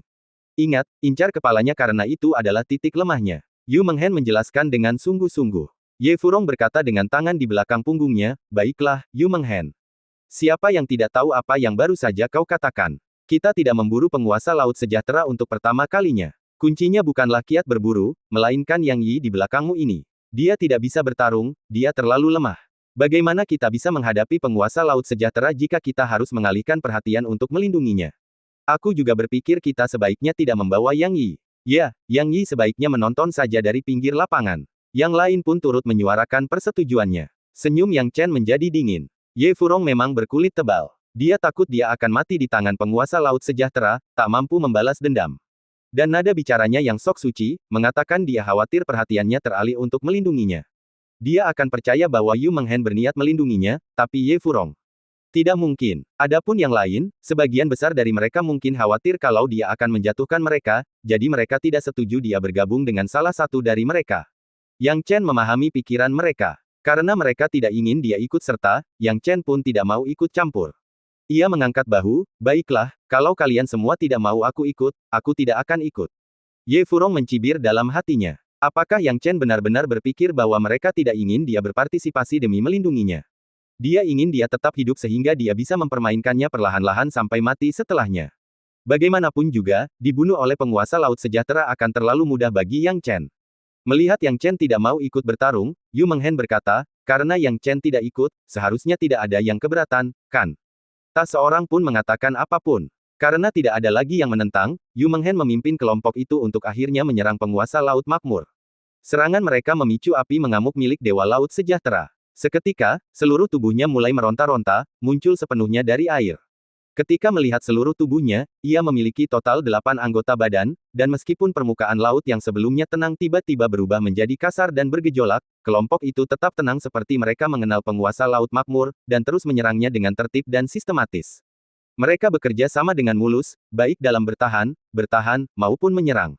Ingat, incar kepalanya karena itu adalah titik lemahnya. Yu Menghen menjelaskan dengan sungguh-sungguh. Ye Furong berkata dengan tangan di belakang punggungnya, baiklah, Yu Menghen. Siapa yang tidak tahu apa yang baru saja kau katakan? Kita tidak memburu penguasa laut sejahtera untuk pertama kalinya. Kuncinya bukanlah kiat berburu, melainkan Yang Yi di belakangmu ini. Dia tidak bisa bertarung, dia terlalu lemah. Bagaimana kita bisa menghadapi penguasa laut sejahtera jika kita harus mengalihkan perhatian untuk melindunginya? Aku juga berpikir kita sebaiknya tidak membawa Yang Yi. Ya, Yang Yi sebaiknya menonton saja dari pinggir lapangan. Yang lain pun turut menyuarakan persetujuannya. Senyum Yang Chen menjadi dingin. Ye Furong memang berkulit tebal. Dia takut dia akan mati di tangan penguasa laut sejahtera, tak mampu membalas dendam. Dan nada bicaranya yang sok suci, mengatakan dia khawatir perhatiannya teralih untuk melindunginya. Dia akan percaya bahwa Yu Menghen berniat melindunginya, tapi Ye Furong tidak mungkin. Adapun yang lain, sebagian besar dari mereka mungkin khawatir kalau dia akan menjatuhkan mereka, jadi mereka tidak setuju dia bergabung dengan salah satu dari mereka. Yang Chen memahami pikiran mereka. Karena mereka tidak ingin dia ikut serta, Yang Chen pun tidak mau ikut campur. Ia mengangkat bahu, baiklah, kalau kalian semua tidak mau aku ikut, aku tidak akan ikut. Ye Furong mencibir dalam hatinya. Apakah Yang Chen benar-benar berpikir bahwa mereka tidak ingin dia berpartisipasi demi melindunginya? Dia ingin dia tetap hidup sehingga dia bisa mempermainkannya perlahan-lahan sampai mati setelahnya. Bagaimanapun juga, dibunuh oleh penguasa laut sejahtera akan terlalu mudah bagi Yang Chen. Melihat Yang Chen tidak mau ikut bertarung, Yu Menghen berkata, karena Yang Chen tidak ikut, seharusnya tidak ada yang keberatan, kan? Tak seorang pun mengatakan apapun. Karena tidak ada lagi yang menentang, Yu Menghen memimpin kelompok itu untuk akhirnya menyerang penguasa Laut Makmur. Serangan mereka memicu api mengamuk milik Dewa Laut Sejahtera. Seketika, seluruh tubuhnya mulai meronta-ronta, muncul sepenuhnya dari air. Ketika melihat seluruh tubuhnya, ia memiliki total 8 anggota badan, dan meskipun permukaan laut yang sebelumnya tenang tiba-tiba berubah menjadi kasar dan bergejolak, kelompok itu tetap tenang seperti mereka mengenal penguasa Laut Makmur, dan terus menyerangnya dengan tertib dan sistematis. Mereka bekerja sama dengan mulus, baik dalam bertahan, maupun menyerang.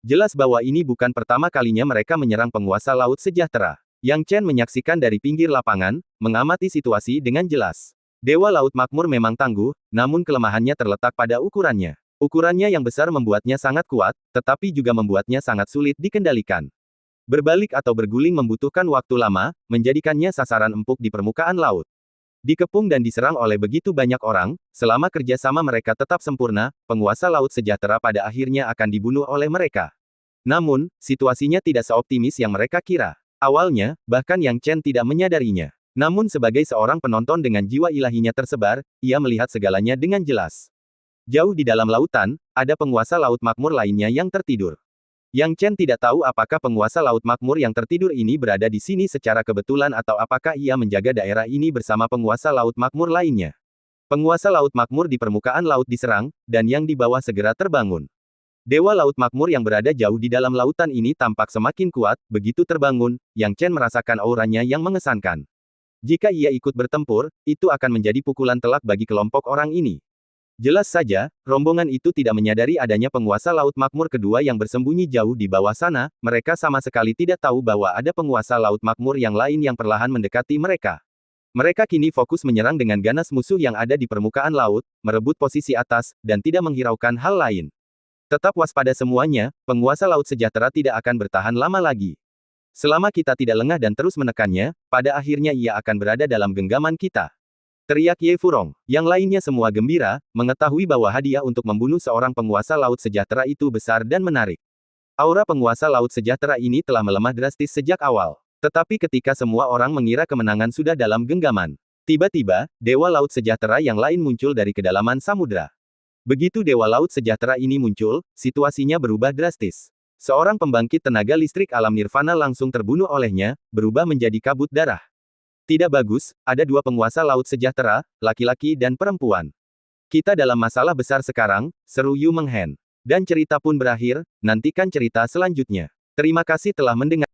Jelas bahwa ini bukan pertama kalinya mereka menyerang penguasa Laut Sejahtera. Yang Chen menyaksikan dari pinggir lapangan, mengamati situasi dengan jelas. Dewa Laut Makmur memang tangguh, namun kelemahannya terletak pada ukurannya. Ukurannya yang besar membuatnya sangat kuat, tetapi juga membuatnya sangat sulit dikendalikan. Berbalik atau berguling membutuhkan waktu lama, menjadikannya sasaran empuk di permukaan laut. Dikepung dan diserang oleh begitu banyak orang, selama kerjasama mereka tetap sempurna, penguasa Laut Sejahtera pada akhirnya akan dibunuh oleh mereka. Namun, situasinya tidak seoptimis yang mereka kira. Awalnya, bahkan Yang Chen tidak menyadarinya. Namun sebagai seorang penonton dengan jiwa ilahinya tersebar, ia melihat segalanya dengan jelas. Jauh di dalam lautan, ada penguasa Laut Makmur lainnya yang tertidur. Yang Chen tidak tahu apakah penguasa Laut Makmur yang tertidur ini berada di sini secara kebetulan atau apakah ia menjaga daerah ini bersama penguasa Laut Makmur lainnya. Penguasa Laut Makmur di permukaan laut diserang, dan yang di bawah segera terbangun. Dewa Laut Makmur yang berada jauh di dalam lautan ini tampak semakin kuat, begitu terbangun, Yang Chen merasakan auranya yang mengesankan. Jika ia ikut bertempur, itu akan menjadi pukulan telak bagi kelompok orang ini. Jelas saja, rombongan itu tidak menyadari adanya penguasa Laut Makmur kedua yang bersembunyi jauh di bawah sana, mereka sama sekali tidak tahu bahwa ada penguasa Laut Makmur yang lain yang perlahan mendekati mereka. Mereka kini fokus menyerang dengan ganas musuh yang ada di permukaan laut, merebut posisi atas, dan tidak menghiraukan hal lain. Tetap waspada semuanya, penguasa Laut Sejahtera tidak akan bertahan lama lagi. Selama kita tidak lengah dan terus menekannya, pada akhirnya ia akan berada dalam genggaman kita. Teriak Ye Furong. Yang lainnya semua gembira, mengetahui bahwa hadiah untuk membunuh seorang penguasa Laut Sejahtera itu besar dan menarik. Aura penguasa Laut Sejahtera ini telah melemah drastis sejak awal. Tetapi ketika semua orang mengira kemenangan sudah dalam genggaman, tiba-tiba, Dewa Laut Sejahtera yang lain muncul dari kedalaman samudra. Begitu Dewa Laut Sejahtera ini muncul, situasinya berubah drastis. Seorang pembangkit tenaga listrik alam nirvana langsung terbunuh olehnya, berubah menjadi kabut darah. Tidak bagus, ada dua penguasa laut sejahtera, laki-laki dan perempuan. Kita dalam masalah besar sekarang, seru Yu Menghen. Dan cerita pun berakhir, nantikan cerita selanjutnya. Terima kasih telah mendengar.